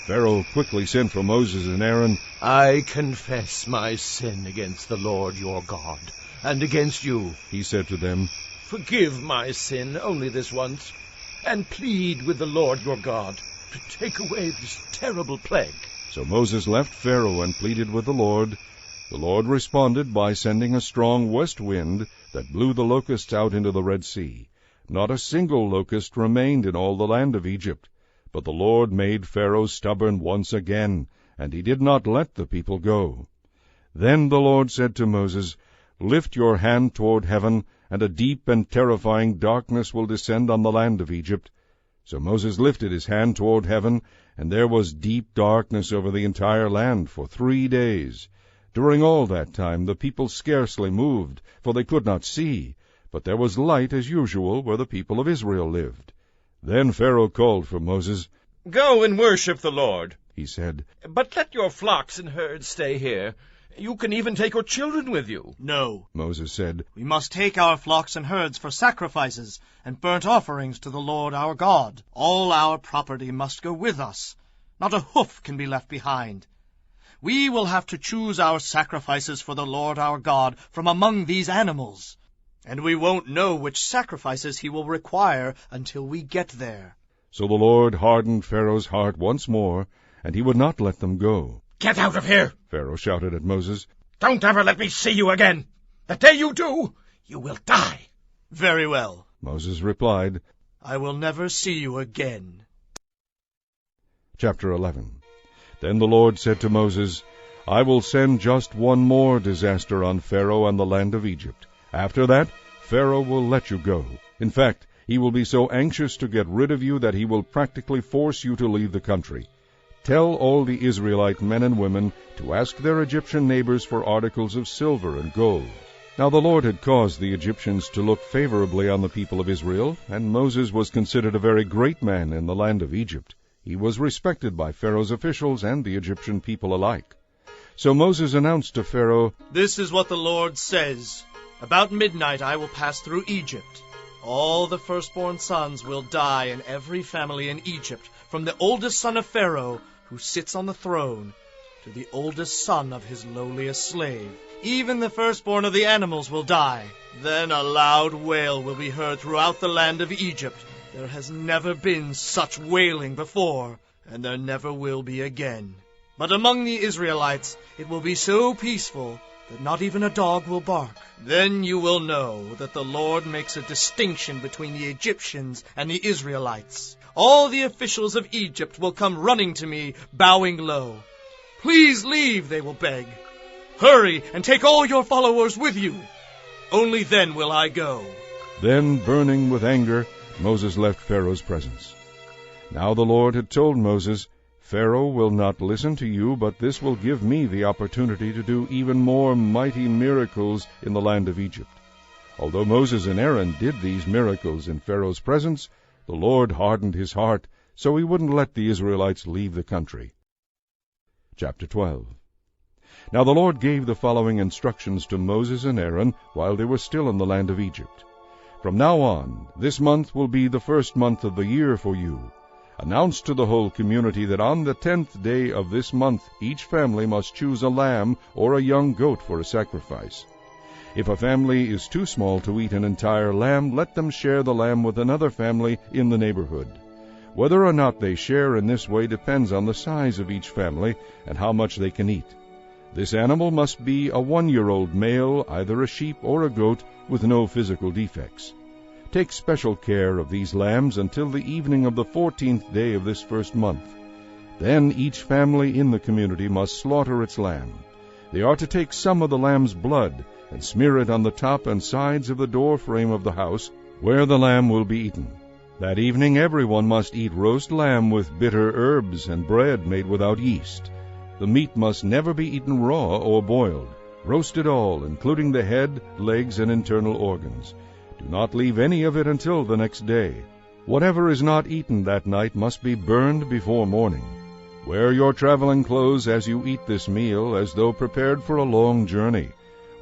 Pharaoh quickly sent for Moses and Aaron. "I confess my sin against the Lord your God, and against you," he said to them. "Forgive my sin only this once, and plead with the Lord your God to take away this terrible plague." So Moses left Pharaoh and pleaded with the Lord. The Lord responded by sending a strong west wind that blew the locusts out into the Red Sea. Not a single locust remained in all the land of Egypt. But the Lord made Pharaoh stubborn once again, and he did not let the people go. Then the Lord said to Moses, "Lift your hand toward heaven, and a deep and terrifying darkness will descend on the land of Egypt." So Moses lifted his hand toward heaven, and there was deep darkness over the entire land for 3 days. During all that time the people scarcely moved, for they could not see, but there was light as usual where the people of Israel lived. Then Pharaoh called for Moses. "Go and worship the Lord," he said, "but let your flocks and herds stay here. You can even take your children with you." "No," Moses said. "We must take our flocks and herds for sacrifices and burnt offerings to the Lord our God. All our property must go with us. Not a hoof can be left behind. We will have to choose our sacrifices for the Lord our God from among these animals. And we won't know which sacrifices he will require until we get there." So the Lord hardened Pharaoh's heart once more, and he would not let them go. "Get out of here!" Pharaoh shouted at Moses. "Don't ever let me see you again! The day you do, you will die!" "Very well," Moses replied. "I will never see you again." Chapter 11. Then the Lord said to Moses, "I will send just one more disaster on Pharaoh and the land of Egypt. After that, Pharaoh will let you go. In fact, he will be so anxious to get rid of you that he will practically force you to leave the country. Tell all the Israelite men and women to ask their Egyptian neighbors for articles of silver and gold." Now the Lord had caused the Egyptians to look favorably on the people of Israel, and Moses was considered a very great man in the land of Egypt. He was respected by Pharaoh's officials and the Egyptian people alike. So Moses announced to Pharaoh, "This is what the Lord says. About midnight I will pass through Egypt. All the firstborn sons will die in every family in Egypt, from the oldest son of Pharaoh, who sits on the throne, to the oldest son of his lowliest slave. Even the firstborn of the animals will die. Then a loud wail will be heard throughout the land of Egypt. There has never been such wailing before, and there never will be again. But among the Israelites it will be so peaceful that not even a dog will bark. Then you will know that the Lord makes a distinction between the Egyptians and the Israelites. All the officials of Egypt will come running to me, bowing low. 'Please leave,' they will beg. 'Hurry and take all your followers with you. Only then will I go.'" Then, burning with anger, Moses left Pharaoh's presence. Now the Lord had told Moses, "Pharaoh will not listen to you, but this will give me the opportunity to do even more mighty miracles in the land of Egypt." Although Moses and Aaron did these miracles in Pharaoh's presence, the Lord hardened his heart, so he wouldn't let the Israelites leave the country. Chapter 12. Now the Lord gave the following instructions to Moses and Aaron while they were still in the land of Egypt. "From now on, this month will be the first month of the year for you. Announce to the whole community that on the 10th day of this month each family must choose a lamb or a young goat for a sacrifice. If a family is too small to eat an entire lamb, let them share the lamb with another family in the neighborhood. Whether or not they share in this way depends on the size of each family and how much they can eat. This animal must be a 1-year-old male, either a sheep or a goat, with no physical defects. Take special care of these lambs until the evening of the 14th day of this first month. Then each family in the community must slaughter its lamb. They are to take some of the lamb's blood and smear it on the top and sides of the door frame of the house where the lamb will be eaten. That evening everyone must eat roast lamb with bitter herbs and bread made without yeast. The meat must never be eaten raw or boiled. Roast it all, including the head, legs, and internal organs. Do not leave any of it until the next day. Whatever is not eaten that night must be burned before morning. Wear your traveling clothes as you eat this meal, as though prepared for a long journey.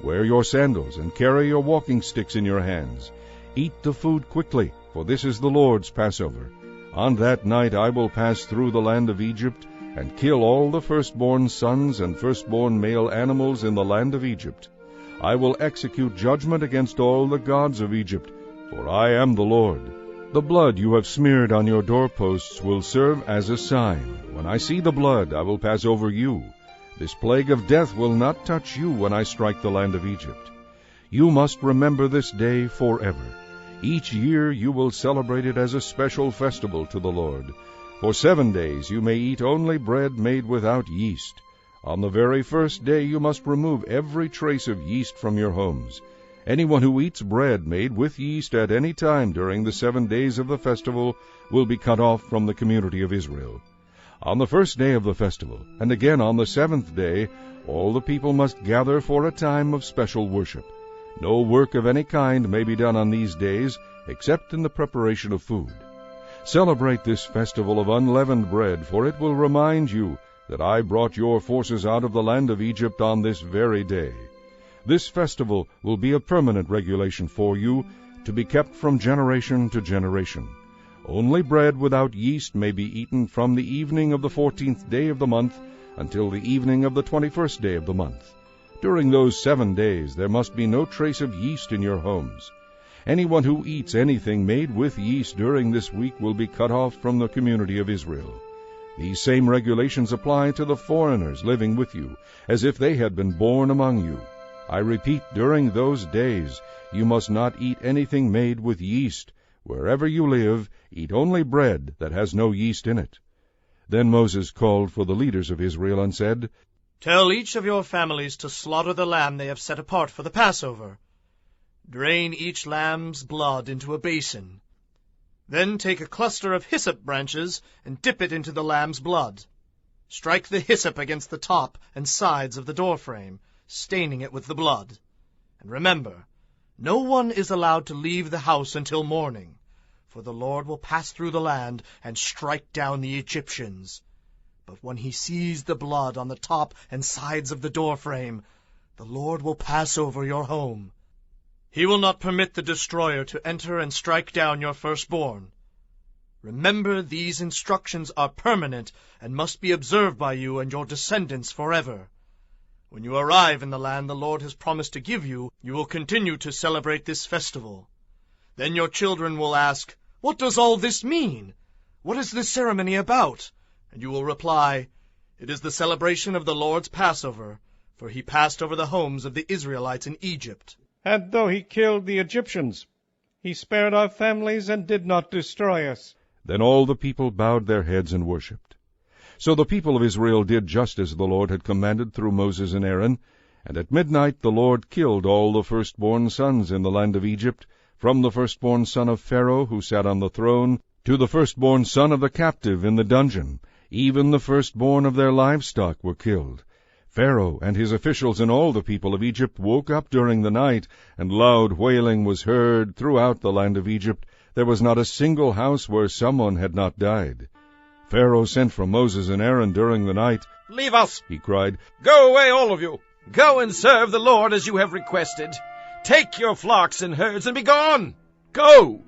Wear your sandals and carry your walking sticks in your hands. Eat the food quickly, for this is the Lord's Passover. On that night I will pass through the land of Egypt and kill all the firstborn sons and firstborn male animals in the land of Egypt. I will execute judgment against all the gods of Egypt, for I am the Lord. The blood you have smeared on your doorposts will serve as a sign. When I see the blood, I will pass over you. This plague of death will not touch you when I strike the land of Egypt. You must remember this day forever. Each year you will celebrate it as a special festival to the Lord. For 7 days you may eat only bread made without yeast. On the very first day you must remove every trace of yeast from your homes. Anyone who eats bread made with yeast at any time during the 7 days of the festival will be cut off from the community of Israel. On the first day of the festival, and again on the 7th day, all the people must gather for a time of special worship. No work of any kind may be done on these days, except in the preparation of food. Celebrate this festival of unleavened bread, for it will remind you that I brought your forces out of the land of Egypt on this very day. This festival will be a permanent regulation for you, to be kept from generation to generation. Only bread without yeast may be eaten from the evening of the 14th day of the month until the evening of the 21st day of the month. During those 7 days there must be no trace of yeast in your homes. Anyone who eats anything made with yeast during this week will be cut off from the community of Israel. These same regulations apply to the foreigners living with you, as if they had been born among you. I repeat, during those days you must not eat anything made with yeast. Wherever you live, eat only bread that has no yeast in it. Then Moses called for the leaders of Israel and said, "Tell each of your families to slaughter the lamb they have set apart for the Passover. Drain each lamb's blood into a basin. Then take a cluster of hyssop branches and dip it into the lamb's blood. Strike the hyssop against the top and sides of the doorframe, staining it with the blood. And remember, no one is allowed to leave the house until morning, for the Lord will pass through the land and strike down the Egyptians. But when he sees the blood on the top and sides of the doorframe, the Lord will pass over your home. He will not permit the destroyer to enter and strike down your firstborn. Remember, these instructions are permanent and must be observed by you and your descendants forever. When you arrive in the land the Lord has promised to give you, you will continue to celebrate this festival. Then your children will ask, "What does all this mean? What is this ceremony about?" And you will reply, "It is the celebration of the Lord's Passover, for he passed over the homes of the Israelites in Egypt." And though he killed the Egyptians, he spared our families and did not destroy us. Then all the people bowed their heads and worshipped. So the people of Israel did just as the Lord had commanded through Moses and Aaron, and at midnight the Lord killed all the firstborn sons in the land of Egypt, from the firstborn son of Pharaoh who sat on the throne, to the firstborn son of the captive in the dungeon. Even the firstborn of their livestock were killed. Pharaoh and his officials and all the people of Egypt woke up during the night, and loud wailing was heard throughout the land of Egypt. There was not a single house where someone had not died. Pharaoh sent for Moses and Aaron during the night. "Leave us," he cried. "Go away, all of you. Go and serve the Lord as you have requested. Take your flocks and herds and be gone. Go,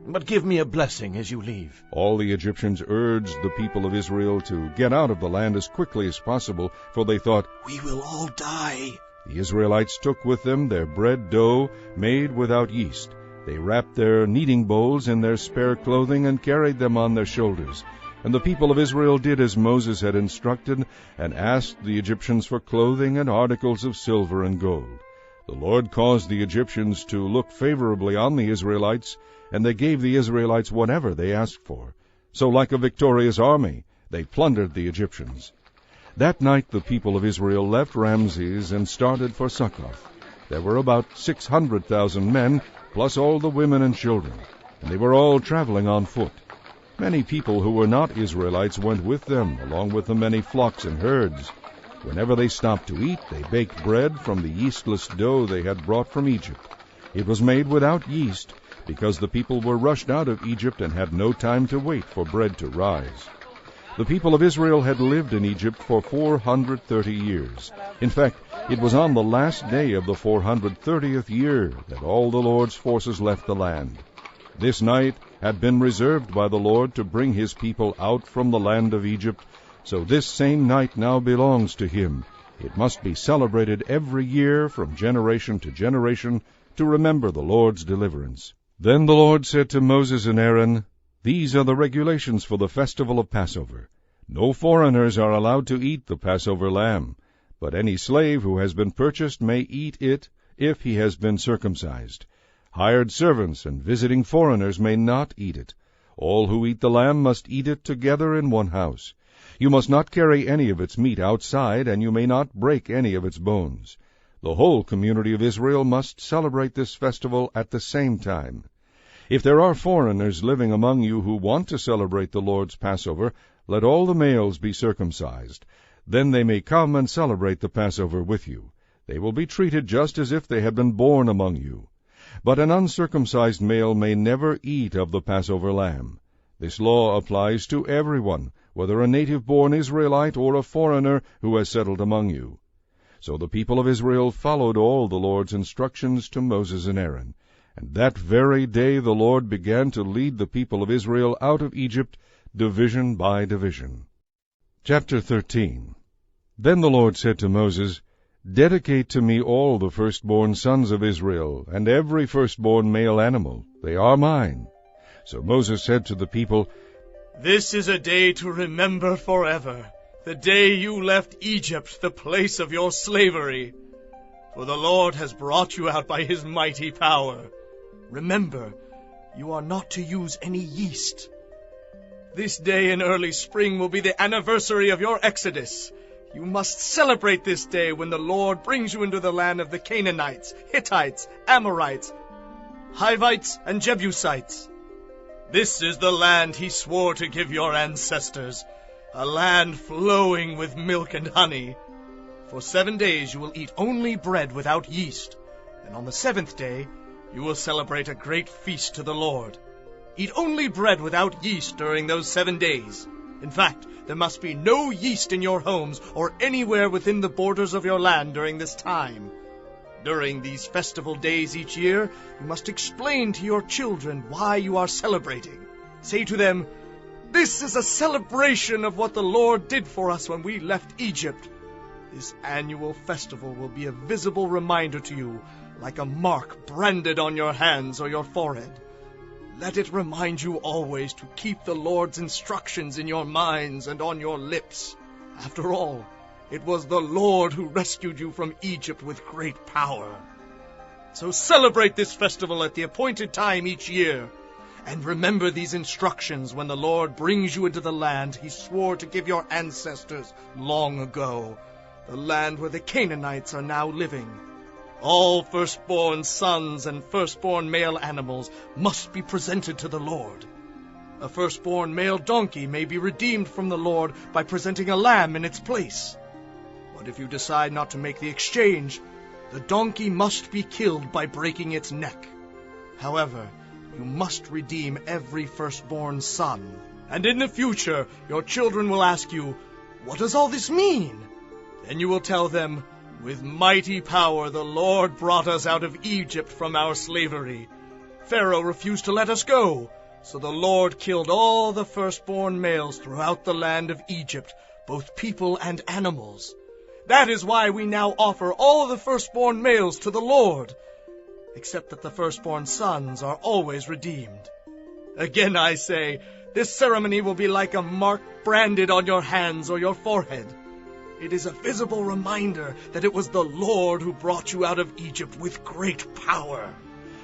but give me a blessing as you leave." All the Egyptians urged the people of Israel to get out of the land as quickly as possible, for they thought, "We will all die." The Israelites took with them their bread dough made without yeast. They wrapped their kneading bowls in their spare clothing and carried them on their shoulders. And the people of Israel did as Moses had instructed, and asked the Egyptians for clothing and articles of silver and gold. The Lord caused the Egyptians to look favorably on the Israelites, and they gave the Israelites whatever they asked for. So like a victorious army, they plundered the Egyptians. That night the people of Israel left Ramses and started for Succoth. There were about 600,000 men, plus all the women and children, and they were all traveling on foot. Many people who were not Israelites went with them, along with the many flocks and herds. Whenever they stopped to eat, they baked bread from the yeastless dough they had brought from Egypt. It was made without yeast, because the people were rushed out of Egypt and had no time to wait for bread to rise. The people of Israel had lived in Egypt for 430 years. In fact, it was on the last day of the 430th year that all the Lord's forces left the land. This night had been reserved by the Lord to bring his people out from the land of Egypt, so this same night now belongs to him. It must be celebrated every year from generation to generation to remember the Lord's deliverance. Then the Lord said to Moses and Aaron, "These are the regulations for the festival of Passover. No foreigners are allowed to eat the Passover lamb, but any slave who has been purchased may eat it if he has been circumcised. Hired servants and visiting foreigners may not eat it. All who eat the lamb must eat it together in one house. You must not carry any of its meat outside, and you may not break any of its bones. The whole community of Israel must celebrate this festival at the same time. If there are foreigners living among you who want to celebrate the Lord's Passover, let all the males be circumcised. Then they may come and celebrate the Passover with you. They will be treated just as if they had been born among you. But an uncircumcised male may never eat of the Passover lamb. This law applies to everyone, whether a native-born Israelite or a foreigner who has settled among you." So the people of Israel followed all the Lord's instructions to Moses and Aaron. And that very day the Lord began to lead the people of Israel out of Egypt, division by division. Chapter 13. Then the Lord said to Moses, "Dedicate to me all the firstborn sons of Israel, and every firstborn male animal. They are mine." So Moses said to the people, "This is a day to remember forever, the day you left Egypt, the place of your slavery. For the Lord has brought you out by his mighty power. Remember, you are not to use any yeast. This day in early spring will be the anniversary of your exodus. You must celebrate this day when the Lord brings you into the land of the Canaanites, Hittites, Amorites, Hivites, and Jebusites. This is the land he swore to give your ancestors, a land flowing with milk and honey. For 7 days you will eat only bread without yeast, and on the 7th day you will celebrate a great feast to the Lord. Eat only bread without yeast during those 7 days. In fact, there must be no yeast in your homes or anywhere within the borders of your land during this time. During these festival days each year, you must explain to your children why you are celebrating. Say to them, "This is a celebration of what the Lord did for us when we left Egypt." This annual festival will be a visible reminder to you, like a mark branded on your hands or your forehead. Let it remind you always to keep the Lord's instructions in your minds and on your lips. After all, it was the Lord who rescued you from Egypt with great power. So celebrate this festival at the appointed time each year. And remember these instructions when the Lord brings you into the land he swore to give your ancestors long ago, the land where the Canaanites are now living. All firstborn sons and firstborn male animals must be presented to the Lord. A firstborn male donkey may be redeemed from the Lord by presenting a lamb in its place. But if you decide not to make the exchange, the donkey must be killed by breaking its neck. However, you must redeem every firstborn son. And in the future, your children will ask you, "What does all this mean?" Then you will tell them, "With mighty power the Lord brought us out of Egypt from our slavery. Pharaoh refused to let us go, so the Lord killed all the firstborn males throughout the land of Egypt, both people and animals. That is why we now offer all the firstborn males to the Lord, except that the firstborn sons are always redeemed. Again I say, this ceremony will be like a mark branded on your hands or your forehead. It is a visible reminder that it was the Lord who brought you out of Egypt with great power."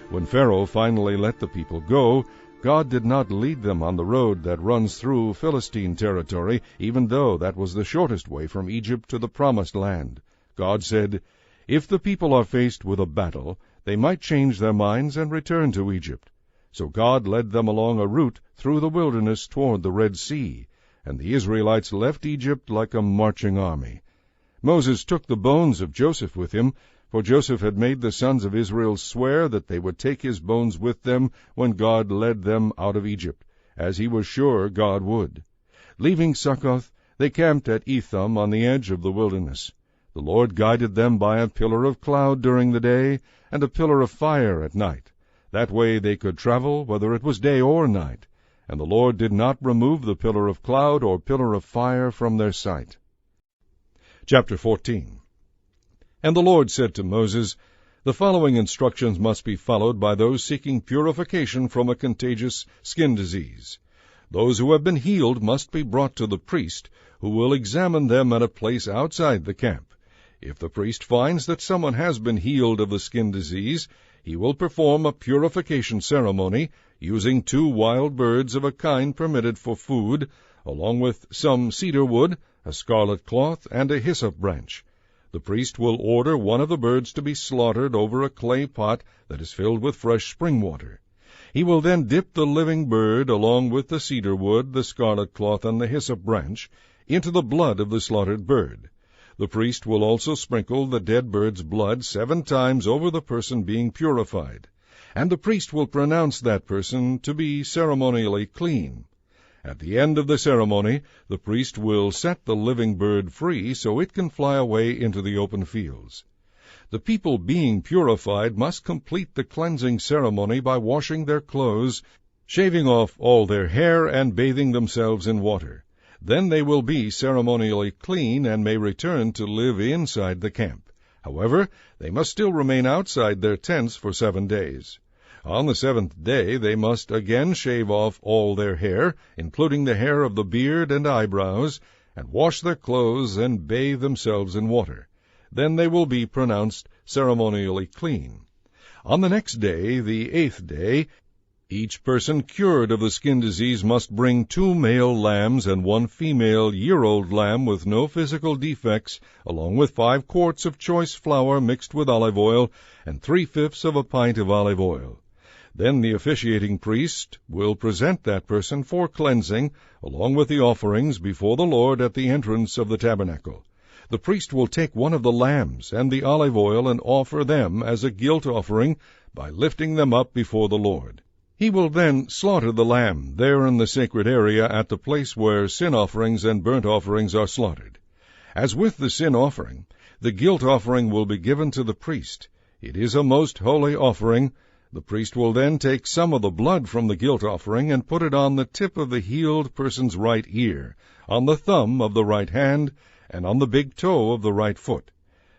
When Pharaoh finally let the people go, God did not lead them on the road that runs through Philistine territory, even though that was the shortest way from Egypt to the Promised Land. God said, if the people are faced with a battle, they might change their minds and return to Egypt. So God led them along a route through the wilderness toward the Red Sea, and the Israelites left Egypt like a marching army. Moses took the bones of Joseph with him, for Joseph had made the sons of Israel swear that they would take his bones with them when God led them out of Egypt, as he was sure God would. Leaving Succoth, they camped at Etham on the edge of the wilderness. The Lord guided them by a pillar of cloud during the day and a pillar of fire at night. That way they could travel whether it was day or night, and the Lord did not remove the pillar of cloud or pillar of fire from their sight. Chapter 14. And the Lord said to Moses, the following instructions must be followed by those seeking purification from a contagious skin disease. Those who have been healed must be brought to the priest, who will examine them at a place outside the camp. If the priest finds that someone has been healed of the skin disease, he will perform a purification ceremony, using 2 wild birds of a kind permitted for food, along with some cedar wood, a scarlet cloth, and a hyssop branch. The priest will order one of the birds to be slaughtered over a clay pot that is filled with fresh spring water. He will then dip the living bird, along with the cedar wood, the scarlet cloth, and the hyssop branch, into the blood of the slaughtered bird. The priest will also sprinkle the dead bird's blood 7 times over the person being purified, and the priest will pronounce that person to be ceremonially clean. At the end of the ceremony, the priest will set the living bird free so it can fly away into the open fields. The people being purified must complete the cleansing ceremony by washing their clothes, shaving off all their hair, and bathing themselves in water. Then they will be ceremonially clean and may return to live inside the camp. However, they must still remain outside their tents for 7 days. On the 7th day they must again shave off all their hair, including the hair of the beard and eyebrows, and wash their clothes and bathe themselves in water. Then they will be pronounced ceremonially clean. On the next day, the 8th day, each person cured of the skin disease must bring 2 male lambs and 1 female year-old lamb with no physical defects, along with 5 quarts of choice flour mixed with olive oil, and 3/5 of a pint of olive oil. Then the officiating priest will present that person for cleansing, along with the offerings, before the Lord at the entrance of the tabernacle. The priest will take one of the lambs and the olive oil and offer them as a guilt offering by lifting them up before the Lord. He will then slaughter the lamb there in the sacred area at the place where sin offerings and burnt offerings are slaughtered. As with the sin offering, the guilt offering will be given to the priest. It is a most holy offering. The priest will then take some of the blood from the guilt offering and put it on the tip of the healed person's right ear, on the thumb of the right hand, and on the big toe of the right foot.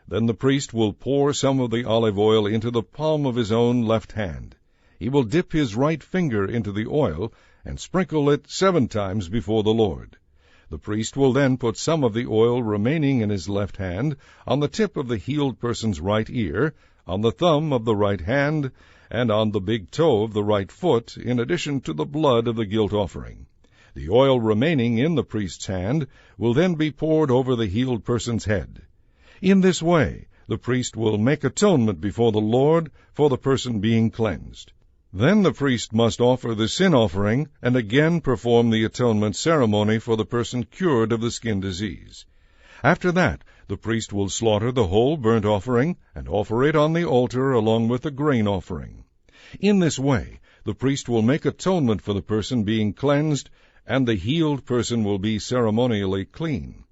Then the priest will pour some of the olive oil into the palm of his own left hand. He will dip his right finger into the oil and sprinkle it 7 times before the Lord. The priest will then put some of the oil remaining in his left hand on the tip of the healed person's right ear, on the thumb of the right hand, and on the big toe of the right foot, in addition to the blood of the guilt offering. The oil remaining in the priest's hand will then be poured over the healed person's head. In this way, the priest will make atonement before the Lord for the person being cleansed. Then the priest must offer the sin offering and again perform the atonement ceremony for the person cured of the skin disease. After that, the priest will slaughter the whole burnt offering and offer it on the altar along with the grain offering. In this way, the priest will make atonement for the person being cleansed, and the healed person will be ceremonially clean.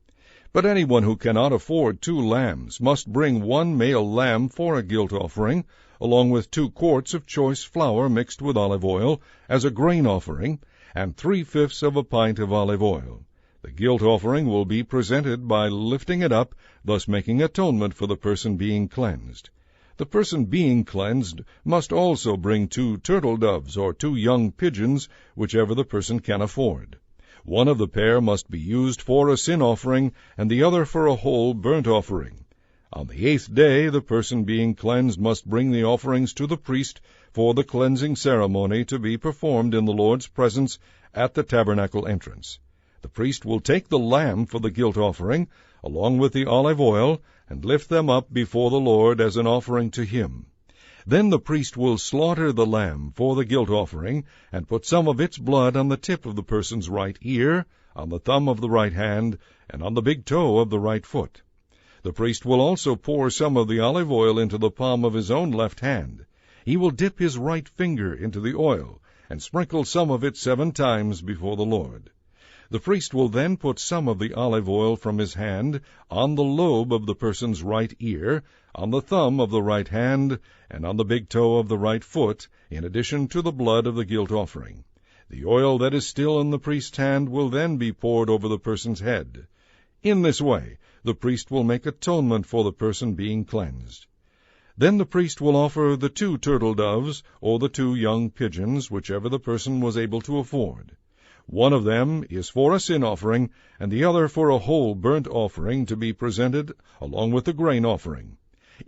But anyone who cannot afford 2 lambs must bring 1 male lamb for a guilt offering, along with 2 quarts of choice flour mixed with olive oil as a grain offering, and 3/5 of a pint of olive oil. The guilt offering will be presented by lifting it up, thus making atonement for the person being cleansed. The person being cleansed must also bring 2 turtle doves or 2 young pigeons, whichever the person can afford. One of the pair must be used for a sin offering, and the other for a whole burnt offering. On the 8th day, the person being cleansed must bring the offerings to the priest for the cleansing ceremony to be performed in the Lord's presence at the tabernacle entrance. The priest will take the lamb for the guilt offering, along with the olive oil, and lift them up before the Lord as an offering to him. Then the priest will slaughter the lamb for the guilt offering, and put some of its blood on the tip of the person's right ear, on the thumb of the right hand, and on the big toe of the right foot. The priest will also pour some of the olive oil into the palm of his own left hand. He will dip his right finger into the oil, and sprinkle some of it 7 times before the Lord. The priest will then put some of the olive oil from his hand on the lobe of the person's right ear, on the thumb of the right hand, and on the big toe of the right foot, in addition to the blood of the guilt offering. The oil that is still in the priest's hand will then be poured over the person's head. In this way, the priest will make atonement for the person being cleansed. Then the priest will offer the 2 turtle doves or the 2 young pigeons, whichever the person was able to afford. One of them is for a sin offering, and the other for a whole burnt offering to be presented along with the grain offering.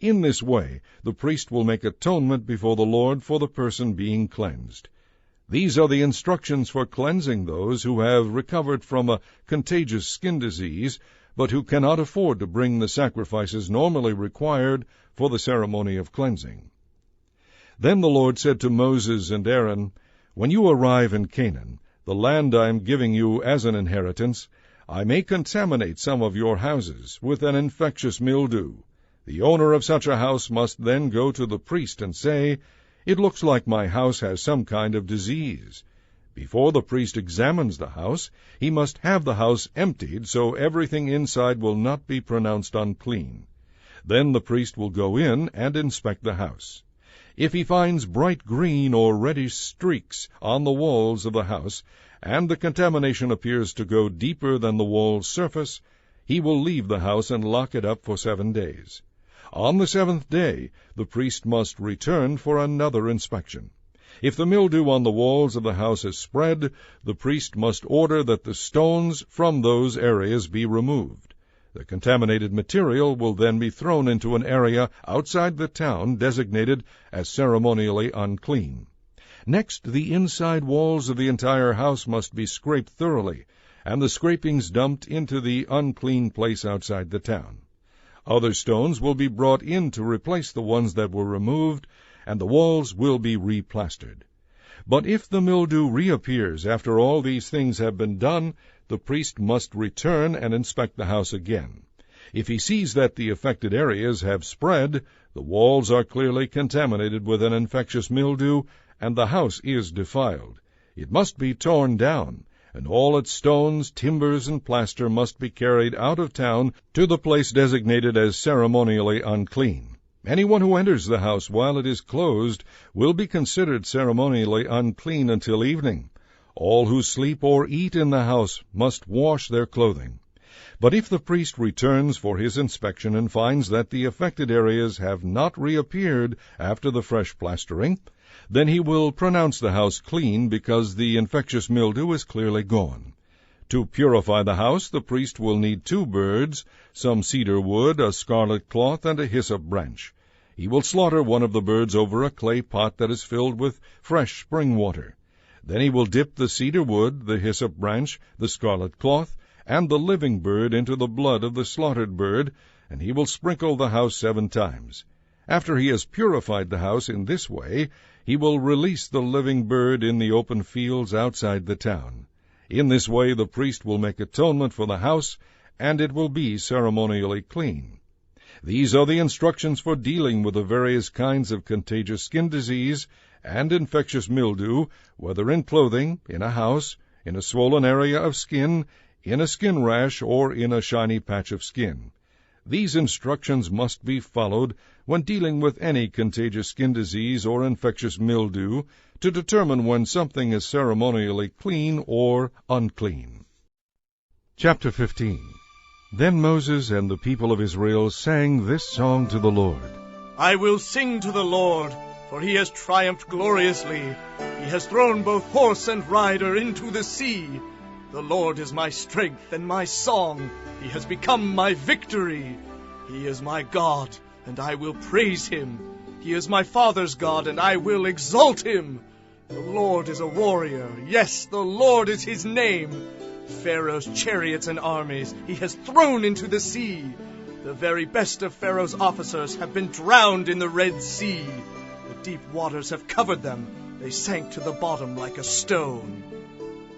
In this way, the priest will make atonement before the Lord for the person being cleansed. These are the instructions for cleansing those who have recovered from a contagious skin disease, but who cannot afford to bring the sacrifices normally required for the ceremony of cleansing. Then the Lord said to Moses and Aaron, "When you arrive in Canaan, the land I am giving you as an inheritance, I may contaminate some of your houses with an infectious mildew. The owner of such a house must then go to the priest and say, 'It looks like my house has some kind of disease.' Before the priest examines the house, he must have the house emptied so everything inside will not be pronounced unclean. Then the priest will go in and inspect the house. If he finds bright green or reddish streaks on the walls of the house, and the contamination appears to go deeper than the wall's surface, he will leave the house and lock it up for 7 days. On the 7th day, the priest must return for another inspection. If the mildew on the walls of the house is spread, the priest must order that the stones from those areas be removed. The contaminated material will then be thrown into an area outside the town designated as ceremonially unclean. Next, the inside walls of the entire house must be scraped thoroughly, and the scrapings dumped into the unclean place outside the town. Other stones will be brought in to replace the ones that were removed, and the walls will be replastered. But if the mildew reappears after all these things have been done, the priest must return and inspect the house again. If he sees that the affected areas have spread, the walls are clearly contaminated with an infectious mildew, and the house is defiled. It must be torn down, and all its stones, timbers, and plaster must be carried out of town to the place designated as ceremonially unclean. Anyone who enters the house while it is closed will be considered ceremonially unclean until evening. All who sleep or eat in the house must wash their clothing. But if the priest returns for his inspection and finds that the affected areas have not reappeared after the fresh plastering, then he will pronounce the house clean because the infectious mildew is clearly gone. To purify the house, the priest will need 2 birds, some cedar wood, a scarlet cloth, and a hyssop branch. He will slaughter one of the birds over a clay pot that is filled with fresh spring water. Then he will dip the cedar wood, the hyssop branch, the scarlet cloth, and the living bird into the blood of the slaughtered bird, and he will sprinkle the house 7 times. After he has purified the house in this way, he will release the living bird in the open fields outside the town. In this way the priest will make atonement for the house, and it will be ceremonially clean. These are the instructions for dealing with the various kinds of contagious skin disease and infectious mildew, whether in clothing, in a house, in a swollen area of skin, in a skin rash, or in a shiny patch of skin. These instructions must be followed when dealing with any contagious skin disease or infectious mildew to determine when something is ceremonially clean or unclean. Chapter 15. Then Moses and the people of Israel sang this song to the Lord. I will sing to the Lord, for he has triumphed gloriously. He has thrown both horse and rider into the sea. The Lord is my strength and my song. He has become my victory. He is my God, and I will praise him. He is my father's God, and I will exalt him. The Lord is a warrior. Yes, the Lord is his name. Pharaoh's chariots and armies he has thrown into the sea. The very best of Pharaoh's officers have been drowned in the Red Sea. The deep waters have covered them. They sank to the bottom like a stone.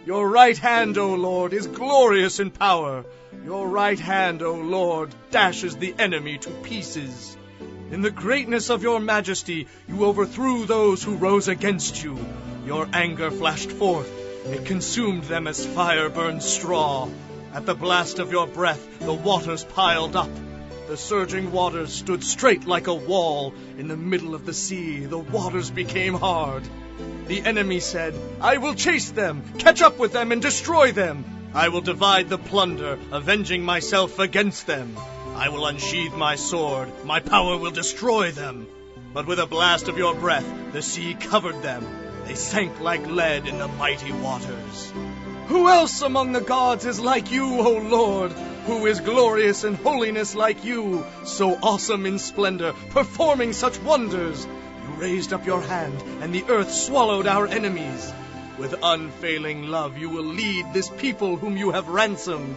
Your right hand, O Lord, is glorious in power. Your right hand, O Lord, dashes the enemy to pieces. In the greatness of your majesty, you overthrew those who rose against you. Your anger flashed forth. It consumed them as fire burns straw. At the blast of your breath, the waters piled up. The surging waters stood straight like a wall. In the middle of the sea, the waters became hard. The enemy said, I will chase them, catch up with them, and destroy them. I will divide the plunder, avenging myself against them. I will unsheathe my sword, my power will destroy them. But with a blast of your breath, the sea covered them. They sank like lead in the mighty waters. Who else among the gods is like you, O Lord? Who is glorious in holiness like you, so awesome in splendor, performing such wonders? You raised up your hand, and the earth swallowed our enemies. With unfailing love you will lead this people whom you have ransomed.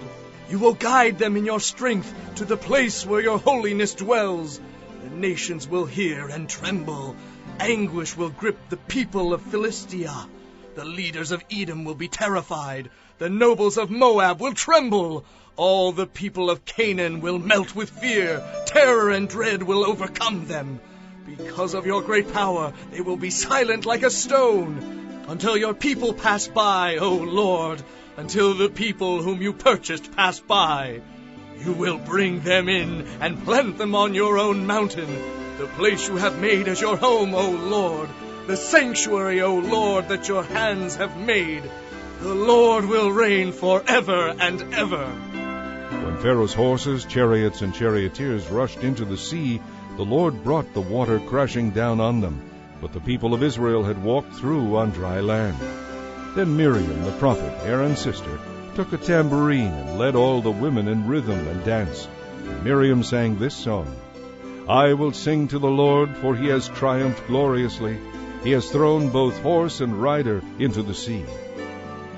You will guide them in your strength to the place where your holiness dwells. The nations will hear and tremble. Anguish will grip the people of Philistia. The leaders of Edom will be terrified. The nobles of Moab will tremble. All the people of Canaan will melt with fear. Terror and dread will overcome them. Because of your great power, they will be silent like a stone. Until your people pass by, O Lord, until the people whom you purchased pass by. You will bring them in and plant them on your own mountain, the place you have made as your home, O Lord, the sanctuary, O Lord, that your hands have made. The Lord will reign forever and ever. When Pharaoh's horses, chariots, and charioteers rushed into the sea, the Lord brought the water crashing down on them, but the people of Israel had walked through on dry land. Then Miriam, the prophet, Aaron's sister, took a tambourine and led all the women in rhythm and dance. And Miriam sang this song, I will sing to the Lord, for he has triumphed gloriously. He has thrown both horse and rider into the sea.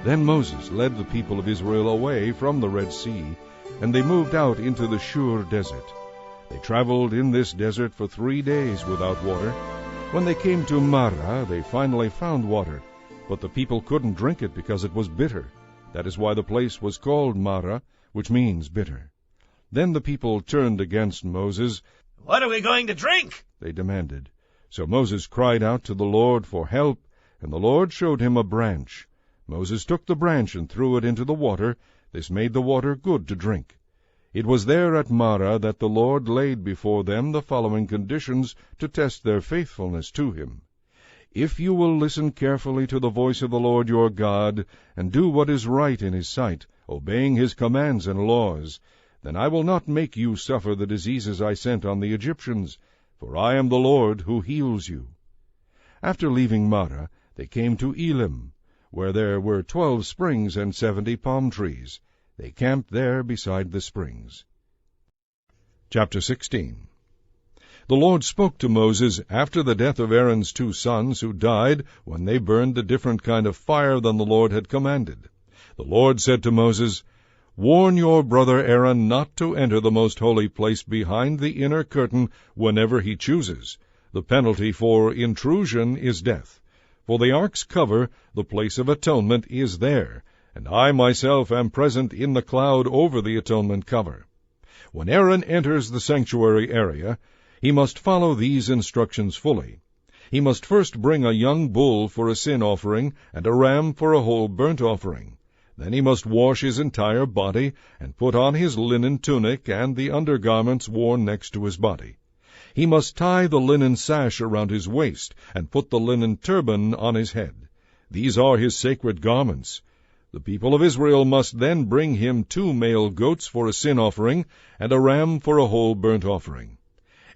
Then Moses led the people of Israel away from the Red Sea, and they moved out into the Shur desert. They traveled in this desert for 3 days without water. When they came to Marah, they finally found water, but the people couldn't drink it because it was bitter. That is why the place was called Marah, which means bitter. Then the people turned against Moses. What are we going to drink? They demanded. So Moses cried out to the Lord for help, and the Lord showed him a branch. Moses took the branch and threw it into the water. This made the water good to drink. It was there at Marah that the Lord laid before them the following conditions to test their faithfulness to him. If you will listen carefully to the voice of the Lord your God, and do what is right in his sight, obeying his commands and laws, then I will not make you suffer the diseases I sent on the Egyptians, for I am the Lord who heals you. After leaving Marah, they came to Elim, where there were 12 springs and 70 palm trees. They camped there beside the springs. Chapter 16. The Lord spoke to Moses after the death of Aaron's 2 sons, who died when they burned a different kind of fire than the Lord had commanded. The Lord said to Moses, "Warn your brother Aaron not to enter the most holy place behind the inner curtain whenever he chooses. The penalty for intrusion is death. For the ark's cover, the place of atonement, is there, and I myself am present in the cloud over the atonement cover. When Aaron enters the sanctuary area, he must follow these instructions fully. He must first bring a young bull for a sin offering and a ram for a whole burnt offering. Then he must wash his entire body and put on his linen tunic and the undergarments worn next to his body. He must tie the linen sash around his waist and put the linen turban on his head. These are his sacred garments. The people of Israel must then bring him 2 male goats for a sin offering and a ram for a whole burnt offering.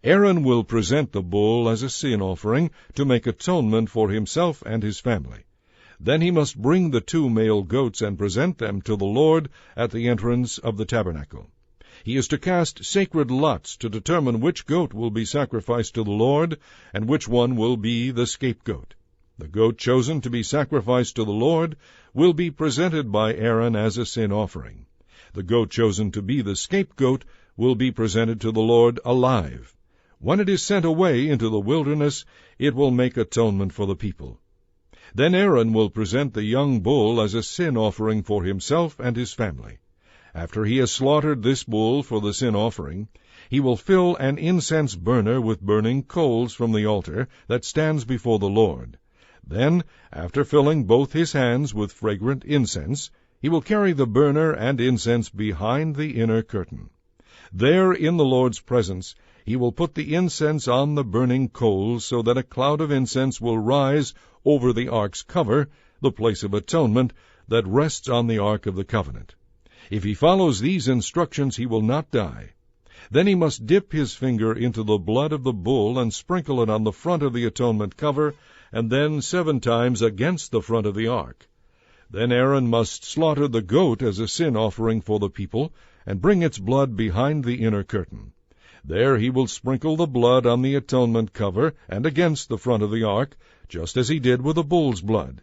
Aaron will present the bull as a sin offering to make atonement for himself and his family. Then he must bring the 2 male goats and present them to the Lord at the entrance of the tabernacle. He is to cast sacred lots to determine which goat will be sacrificed to the Lord and which one will be the scapegoat. The goat chosen to be sacrificed to the Lord will be presented by Aaron as a sin offering. The goat chosen to be the scapegoat will be presented to the Lord alive. When it is sent away into the wilderness, it will make atonement for the people. Then Aaron will present the young bull as a sin offering for himself and his family. After he has slaughtered this bull for the sin offering, he will fill an incense burner with burning coals from the altar that stands before the Lord. Then, after filling both his hands with fragrant incense, he will carry the burner and incense behind the inner curtain. There, in the Lord's presence, he will put the incense on the burning coals so that a cloud of incense will rise over the ark's cover, the place of atonement, that rests on the ark of the covenant. If he follows these instructions, he will not die. Then he must dip his finger into the blood of the bull and sprinkle it on the front of the atonement cover, and then 7 times against the front of the ark. Then Aaron must slaughter the goat as a sin offering for the people, and bring its blood behind the inner curtain. There he will sprinkle the blood on the atonement cover and against the front of the ark, just as he did with the bull's blood.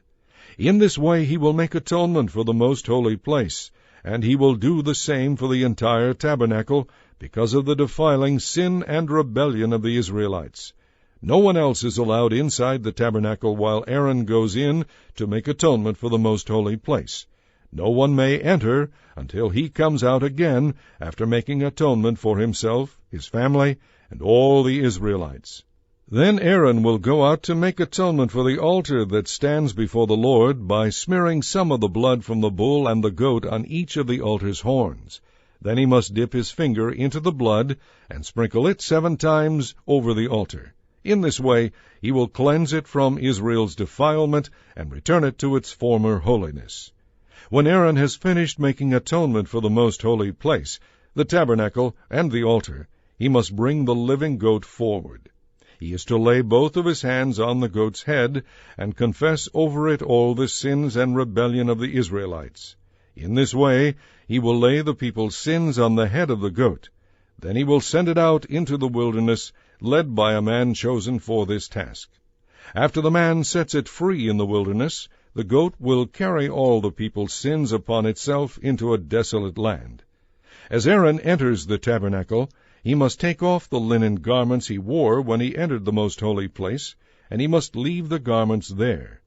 In this way he will make atonement for the most holy place, and he will do the same for the entire tabernacle, because of the defiling sin and rebellion of the Israelites. No one else is allowed inside the tabernacle while Aaron goes in to make atonement for the most holy place. No one may enter until he comes out again after making atonement for himself, his family, and all the Israelites. Then Aaron will go out to make atonement for the altar that stands before the Lord by smearing some of the blood from the bull and the goat on each of the altar's horns. Then he must dip his finger into the blood and sprinkle it 7 times over the altar. In this way he will cleanse it from Israel's defilement and return it to its former holiness. When Aaron has finished making atonement for the most holy place, the tabernacle and the altar, he must bring the living goat forward. He is to lay both of his hands on the goat's head and confess over it all the sins and rebellion of the Israelites. In this way he will lay the people's sins on the head of the goat. Then he will send it out into the wilderness, led by a man chosen for this task. After the man sets it free in the wilderness, the goat will carry all the people's sins upon itself into a desolate land. As Aaron enters the tabernacle, he must take off the linen garments he wore when he entered the most holy place, and he must leave the garments there.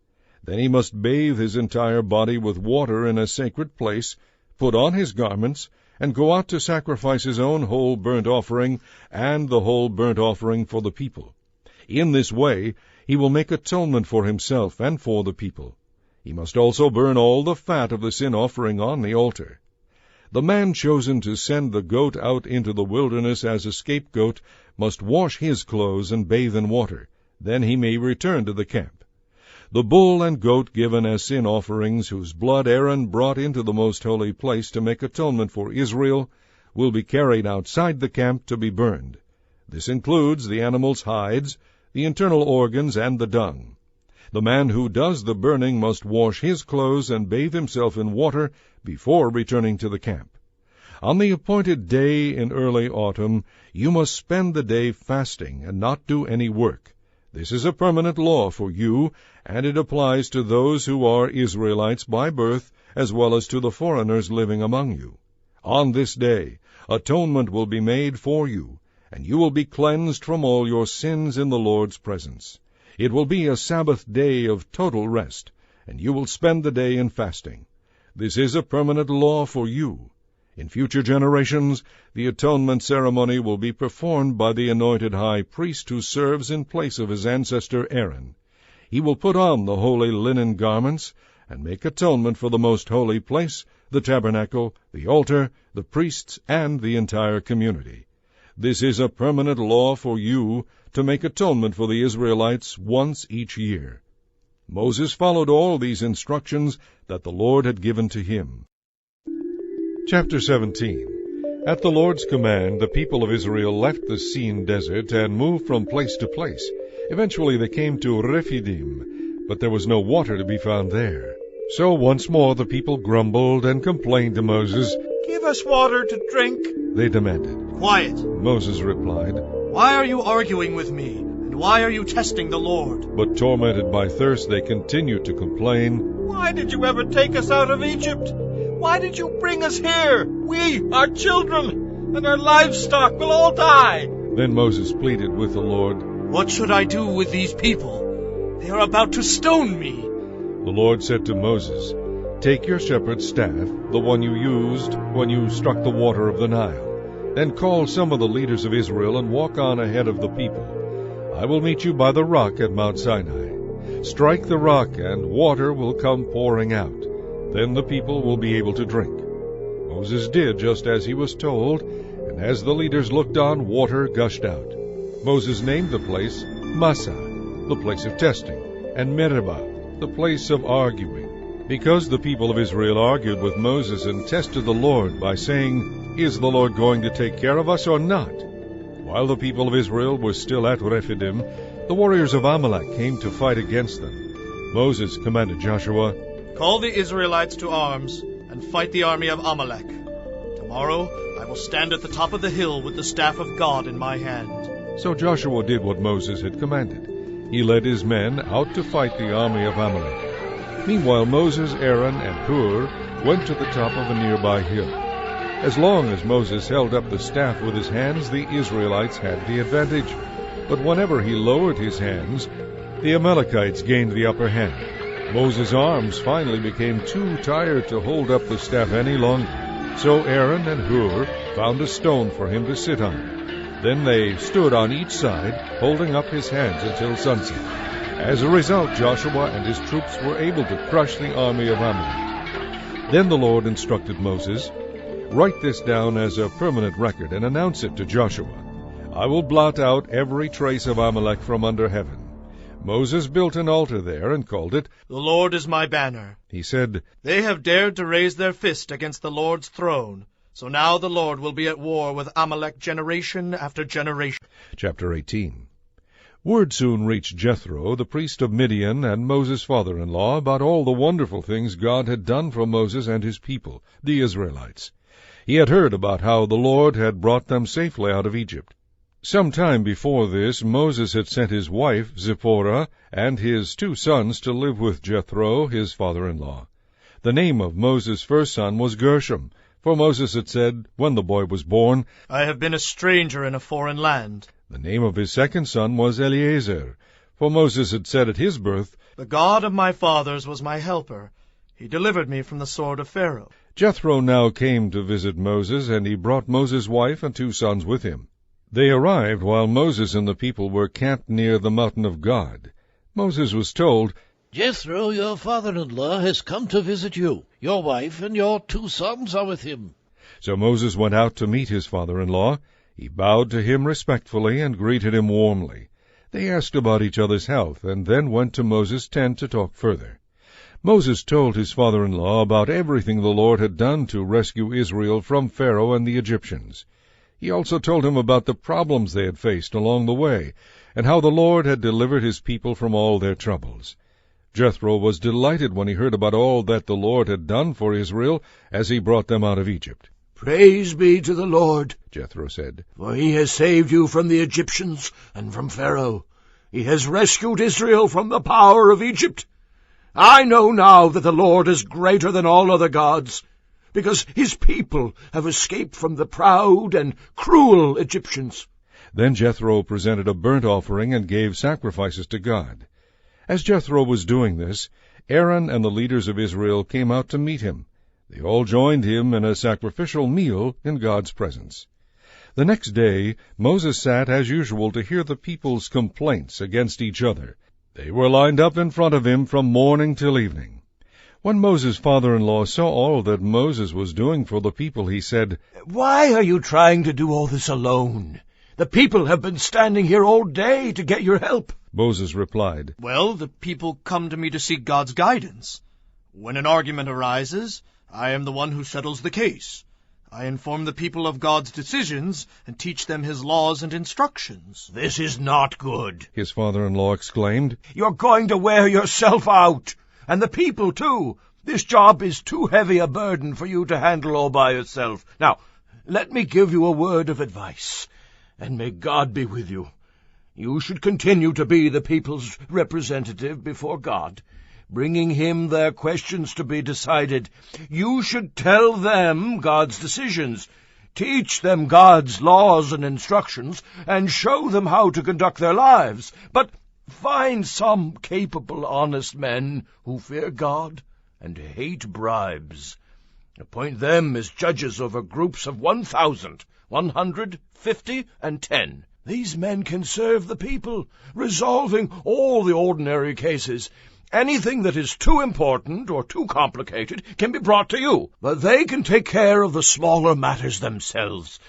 Then he must bathe his entire body with water in a sacred place, put on his garments, and go out to sacrifice his own whole burnt offering and the whole burnt offering for the people. In this way He will make atonement for himself and for the people. He must also burn all the fat of the sin offering on the altar. The man chosen to send the goat out into the wilderness as a scapegoat must wash his clothes and bathe in water. Then he may return to the camp. The bull and goat given as sin offerings, whose blood Aaron brought into the most holy place to make atonement for Israel, will be carried outside the camp to be burned. This includes the animal's hides, the internal organs, and the dung. The man who does the burning must wash his clothes and bathe himself in water before returning to the camp. On the appointed day in early autumn, you must spend the day fasting and not do any work. This is a permanent law for you, and it applies to those who are Israelites by birth, as well as to the foreigners living among you. On this day, atonement will be made for you, and you will be cleansed from all your sins in the Lord's presence. It will be a Sabbath day of total rest, and you will spend the day in fasting. This is a permanent law for you. In future generations, the atonement ceremony will be performed by the anointed high priest who serves in place of his ancestor Aaron. He will put on the holy linen garments and make atonement for the most holy place, the tabernacle, the altar, the priests, and the entire community. This is a permanent law for you to make atonement for the Israelites once each year. Moses followed all these instructions that the Lord had given to him. Chapter 17. At the Lord's command, the people of Israel left the Sin desert and moved from place to place. Eventually they came to Rephidim, but there was no water to be found there. So once more the people grumbled and complained to Moses. Give us water to drink, they demanded. Quiet. Moses replied, Why are you arguing with me, and why are you testing the Lord? But tormented by thirst, they continued to complain. Why did you ever take us out of Egypt? Why did you bring us here? We, our children, and our livestock will all die. Then Moses pleaded with the Lord, What should I do with these people? They are about to stone me. The Lord said to Moses, Take your shepherd's staff, the one you used when you struck the water of the Nile. Then call some of the leaders of Israel and walk on ahead of the people. I will meet you by the rock at Mount Sinai. Strike the rock, and water will come pouring out. Then the people will be able to drink. Moses did just as he was told, and as the leaders looked on, water gushed out. Moses named the place Massah, the place of testing, and Meribah, the place of arguing, because the people of Israel argued with Moses and tested the Lord by saying, Is the Lord going to take care of us or not? While the people of Israel were still at Rephidim, the warriors of Amalek came to fight against them. Moses commanded Joshua, Call the Israelites to arms, and fight the army of Amalek. Tomorrow I will stand at the top of the hill with the staff of God in my hand. So Joshua did what Moses had commanded. He led his men out to fight the army of Amalek. Meanwhile Moses, Aaron, and Hur went to the top of a nearby hill. As long as Moses held up the staff with his hands, the Israelites had the advantage. But whenever he lowered his hands, the Amalekites gained the upper hand. Moses' arms finally became too tired to hold up the staff any longer. So Aaron and Hur found a stone for him to sit on. Then they stood on each side, holding up his hands until sunset. As a result, Joshua and his troops were able to crush the army of Amalek. Then the Lord instructed Moses, Write this down as a permanent record and announce it to Joshua. I will blot out every trace of Amalek from under heaven. Moses built an altar there and called it, The Lord is my banner. He said, They have dared to raise their fist against the Lord's throne. So now the Lord will be at war with Amalek generation after generation. Chapter 18. Word soon reached Jethro, the priest of Midian, and Moses' father-in-law, about all the wonderful things God had done for Moses and his people, the Israelites. He had heard about how the Lord had brought them safely out of Egypt. Some time before this, Moses had sent his wife, Zipporah, and his 2 sons to live with Jethro, his father-in-law. The name of Moses' first son was Gershom, for Moses had said, when the boy was born, I have been a stranger in a foreign land. The name of his second son was Eleazar, for Moses had said at his birth, The God of my fathers was my helper. He delivered me from the sword of Pharaoh. Jethro now came to visit Moses, and he brought Moses' wife and 2 sons with him. They arrived while Moses and the people were camped near the mountain of God. Moses was told, "Jethro, your father-in-law, has come to visit you. Your wife and your 2 sons are with him." So Moses went out to meet his father-in-law. He bowed to him respectfully and greeted him warmly. They asked about each other's health, and then went to Moses' tent to talk further. Moses told his father-in-law about everything the Lord had done to rescue Israel from Pharaoh and the Egyptians. He also told him about the problems they had faced along the way, and how the Lord had delivered his people from all their troubles. Jethro was delighted when he heard about all that the Lord had done for Israel as he brought them out of Egypt. "Praise be to the Lord," Jethro said, "for he has saved you from the Egyptians and from Pharaoh. He has rescued Israel from the power of Egypt. I know now that the Lord is greater than all other gods, because his people have escaped from the proud and cruel Egyptians." Then Jethro presented a burnt offering and gave sacrifices to God. As Jethro was doing this, Aaron and the leaders of Israel came out to meet him. They all joined him in a sacrificial meal in God's presence. The next day Moses sat as usual to hear the people's complaints against each other. They were lined up in front of him from morning till evening. When Moses' father-in-law saw all that Moses was doing for the people, he said, "Why are you trying to do all this alone? The people have been standing here all day to get your help." Moses replied, "Well, the people come to me to seek God's guidance. When an argument arises, I am the one who settles the case. I inform the people of God's decisions and teach them his laws and instructions." "This is not good," his father-in-law exclaimed. "You're going to wear yourself out, and the people too. This job is too heavy a burden for you to handle all by yourself. Now, let me give you a word of advice, and may God be with you. You should continue to be the people's representative before God, bringing him their questions to be decided. You should tell them God's decisions, teach them God's laws and instructions, and show them how to conduct their lives. But find some capable, honest men who fear God and hate bribes. Appoint them as judges over groups of 1,000, 100, 50, and 10. These men can serve the people, resolving all the ordinary cases. Anything that is too important or too complicated can be brought to you, but they can take care of the smaller matters themselves.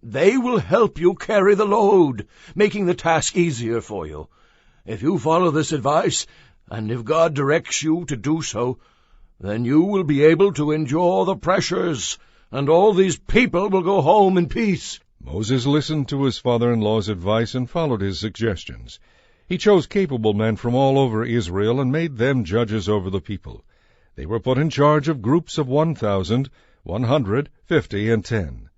They will help you carry the load, making the task easier for you. If you follow this advice, and if God directs you to do so, then you will be able to endure the pressures, and all these people will go home in peace." Moses listened to his father-in-law's advice and followed his suggestions. He chose capable men from all over Israel and made them judges over the people. They were put in charge of groups of 1,000, 100, 50, and 10.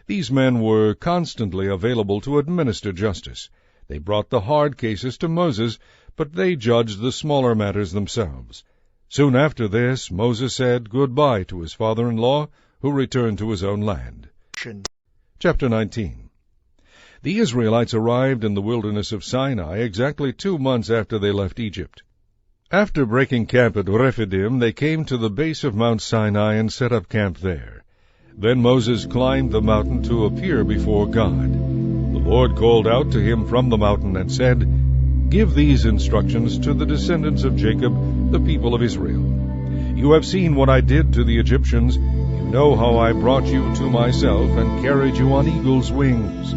These men were constantly available to administer justice. They brought the hard cases to Moses, but they judged the smaller matters themselves. Soon after this, Moses said goodbye to his father-in-law, who returned to his own land. Chapter 19. The Israelites arrived in the wilderness of Sinai exactly 2 months after they left Egypt. After breaking camp at Rephidim, they came to the base of Mount Sinai and set up camp there. Then Moses climbed the mountain to appear before God. The Lord called out to him from the mountain and said, "Give these instructions to the descendants of Jacob, the people of Israel. You have seen what I did to the Egyptians. You know how I brought you to myself and carried you on eagle's wings.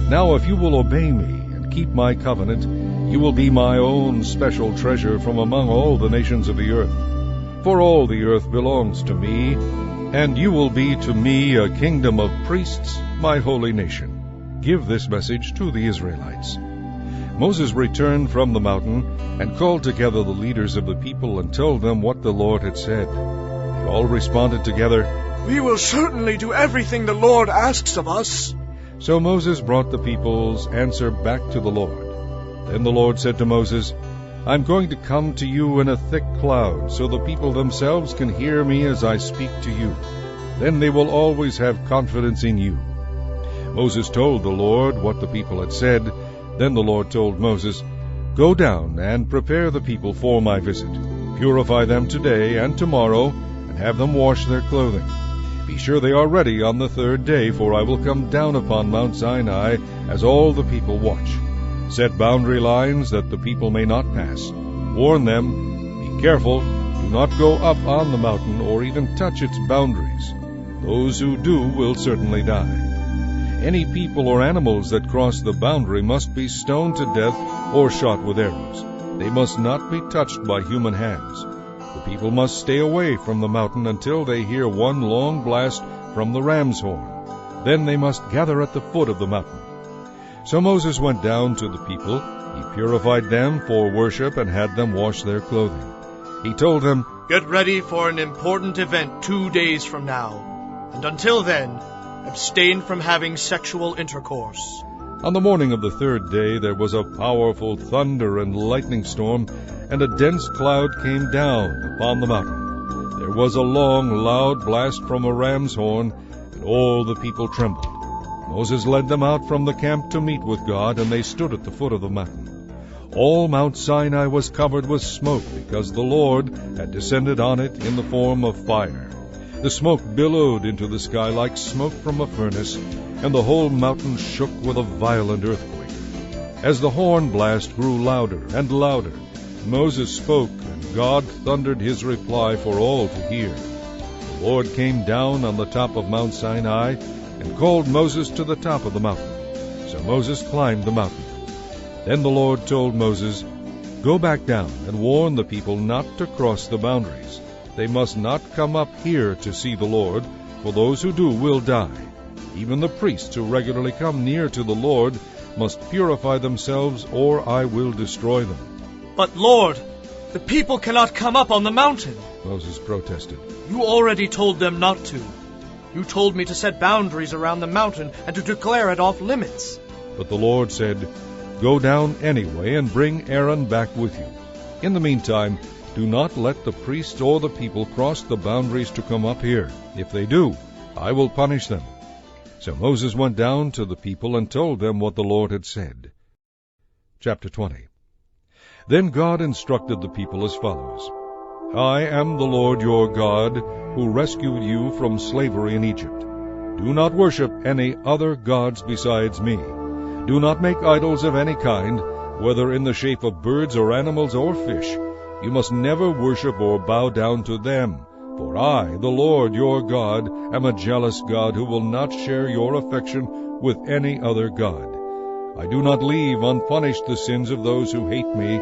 Now if you will obey me and keep my covenant, you will be my own special treasure from among all the nations of the earth. For all the earth belongs to me, and you will be to me a kingdom of priests, my holy nation." Give this message to the Israelites. Moses returned from the mountain and called together the leaders of the people and told them what the Lord had said. They all responded together, "We will certainly do everything the Lord asks of us." So Moses brought the people's answer back to the Lord. Then the Lord said to Moses, "I'm going to come to you in a thick cloud, so the people themselves can hear me as I speak to you. Then they will always have confidence in you." Moses told the Lord what the people had said. Then the Lord told Moses, "Go down and prepare the people for my visit. Purify them today and tomorrow, and have them wash their clothing. Be sure they are ready on the 3rd day, for I will come down upon Mount Sinai as all the people watch. Set boundary lines that the people may not pass. Warn them, be careful, do not go up on the mountain or even touch its boundaries. Those who do will certainly die. Any people or animals that cross the boundary must be stoned to death or shot with arrows. They must not be touched by human hands. The people must stay away from the mountain until they hear one long blast from the ram's horn. Then they must gather at the foot of the mountain. So Moses went down to the people. He purified them for worship and had them wash their clothing. He told them, "Get ready for an important event 2 days from now, and until then, abstain from having sexual intercourse." On the morning of the third day there was a powerful thunder and lightning storm, and a dense cloud came down upon the mountain. There was a long, loud blast from a ram's horn, and all the people trembled. Moses led them out from the camp to meet with God, and they stood at the foot of the mountain. All Mount Sinai was covered with smoke, because the Lord had descended on it in the form of fire. The smoke billowed into the sky like smoke from a furnace, and the whole mountain shook with a violent earthquake. As the horn blast grew louder and louder, Moses spoke, and God thundered his reply for all to hear. The Lord came down on the top of Mount Sinai and called Moses to the top of the mountain. So Moses climbed the mountain. Then the Lord told Moses, "Go back down and warn the people not to cross the boundaries. They must not come up here to see the Lord, for those who do will die. Even the priests who regularly come near to the Lord must purify themselves, or I will destroy them." "But Lord, the people cannot come up on the mountain," Moses protested. "You already told them not to. You told me to set boundaries around the mountain and to declare it off limits." But the Lord said, "Go down anyway and bring Aaron back with you. In the meantime, do not let the priests or the people cross the boundaries to come up here. If they do, I will punish them." So Moses went down to the people and told them what the Lord had said. Chapter 20. Then God instructed the people as follows: "I am the Lord your God, who rescued you from slavery in Egypt. Do not worship any other gods besides me. Do not make idols of any kind, whether in the shape of birds or animals or fish. You must never worship or bow down to them. For I, the Lord your God, am a jealous God who will not share your affection with any other god. I do not leave unpunished the sins of those who hate me,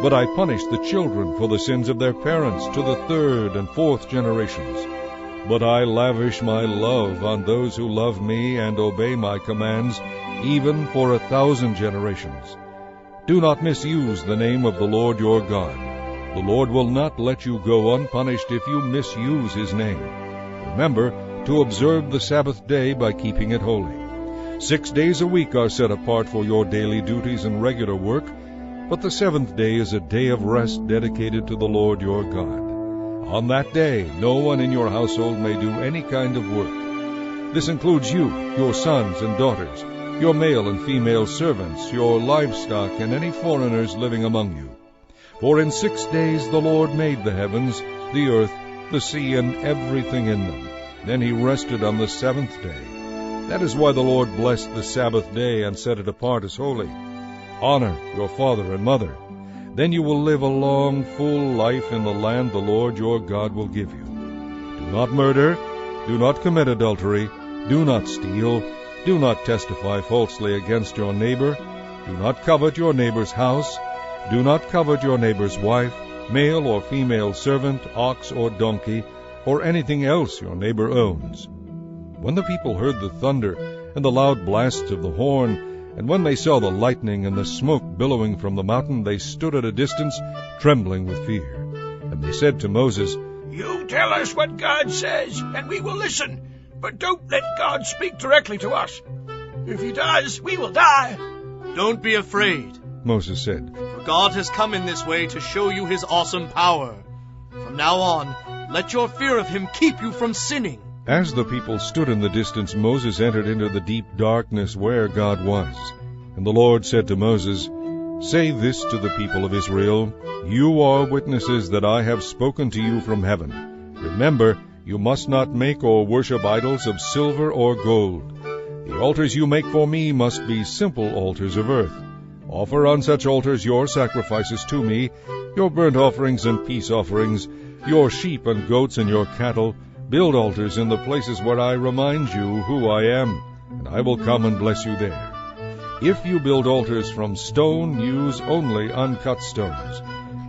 but I punish the children for the sins of their parents to the 3rd and 4th generations. But I lavish my love on those who love me and obey my commands, even for 1,000 generations. Do not misuse the name of the Lord your God. The Lord will not let you go unpunished if you misuse his name. Remember to observe the Sabbath day by keeping it holy. 6 days a week are set apart for your daily duties and regular work, but the 7th day is a day of rest dedicated to the Lord your God. On that day, no one in your household may do any kind of work. This includes you, your sons and daughters, your male and female servants, your livestock, and any foreigners living among you. For in 6 days the Lord made the heavens, the earth, the sea, and everything in them. Then he rested on the 7th day. That is why the Lord blessed the Sabbath day and set it apart as holy. Honor your father and mother. Then you will live a long, full life in the land the Lord your God will give you. Do not murder. Do not commit adultery. Do not steal. Do not testify falsely against your neighbor. Do not covet your neighbor's house. Do not covet your neighbor's wife, male or female servant, ox or donkey, or anything else your neighbor owns. When the people heard the thunder and the loud blasts of the horn, and when they saw the lightning and the smoke billowing from the mountain, they stood at a distance, trembling with fear. And they said to Moses, "You tell us what God says, and we will listen. But don't let God speak directly to us. If he does, we will die." "Don't be afraid," Moses said, "for God has come in this way to show you his awesome power. From now on, let your fear of him keep you from sinning." As the people stood in the distance, Moses entered into the deep darkness where God was. And the Lord said to Moses, "Say this to the people of Israel, You are witnesses that I have spoken to you from heaven. Remember, you must not make or worship idols of silver or gold. The altars you make for me must be simple altars of earth. Offer on such altars your sacrifices to me, your burnt offerings and peace offerings, your sheep and goats and your cattle. Build altars in the places where I remind you who I am, and I will come and bless you there. If you build altars from stone, use only uncut stones.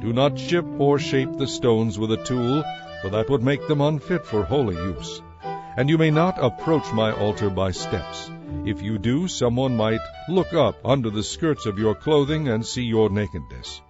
Do not chip or shape the stones with a tool, for that would make them unfit for holy use. And you may not approach my altar by steps. If you do, someone might look up under the skirts of your clothing and see your nakedness.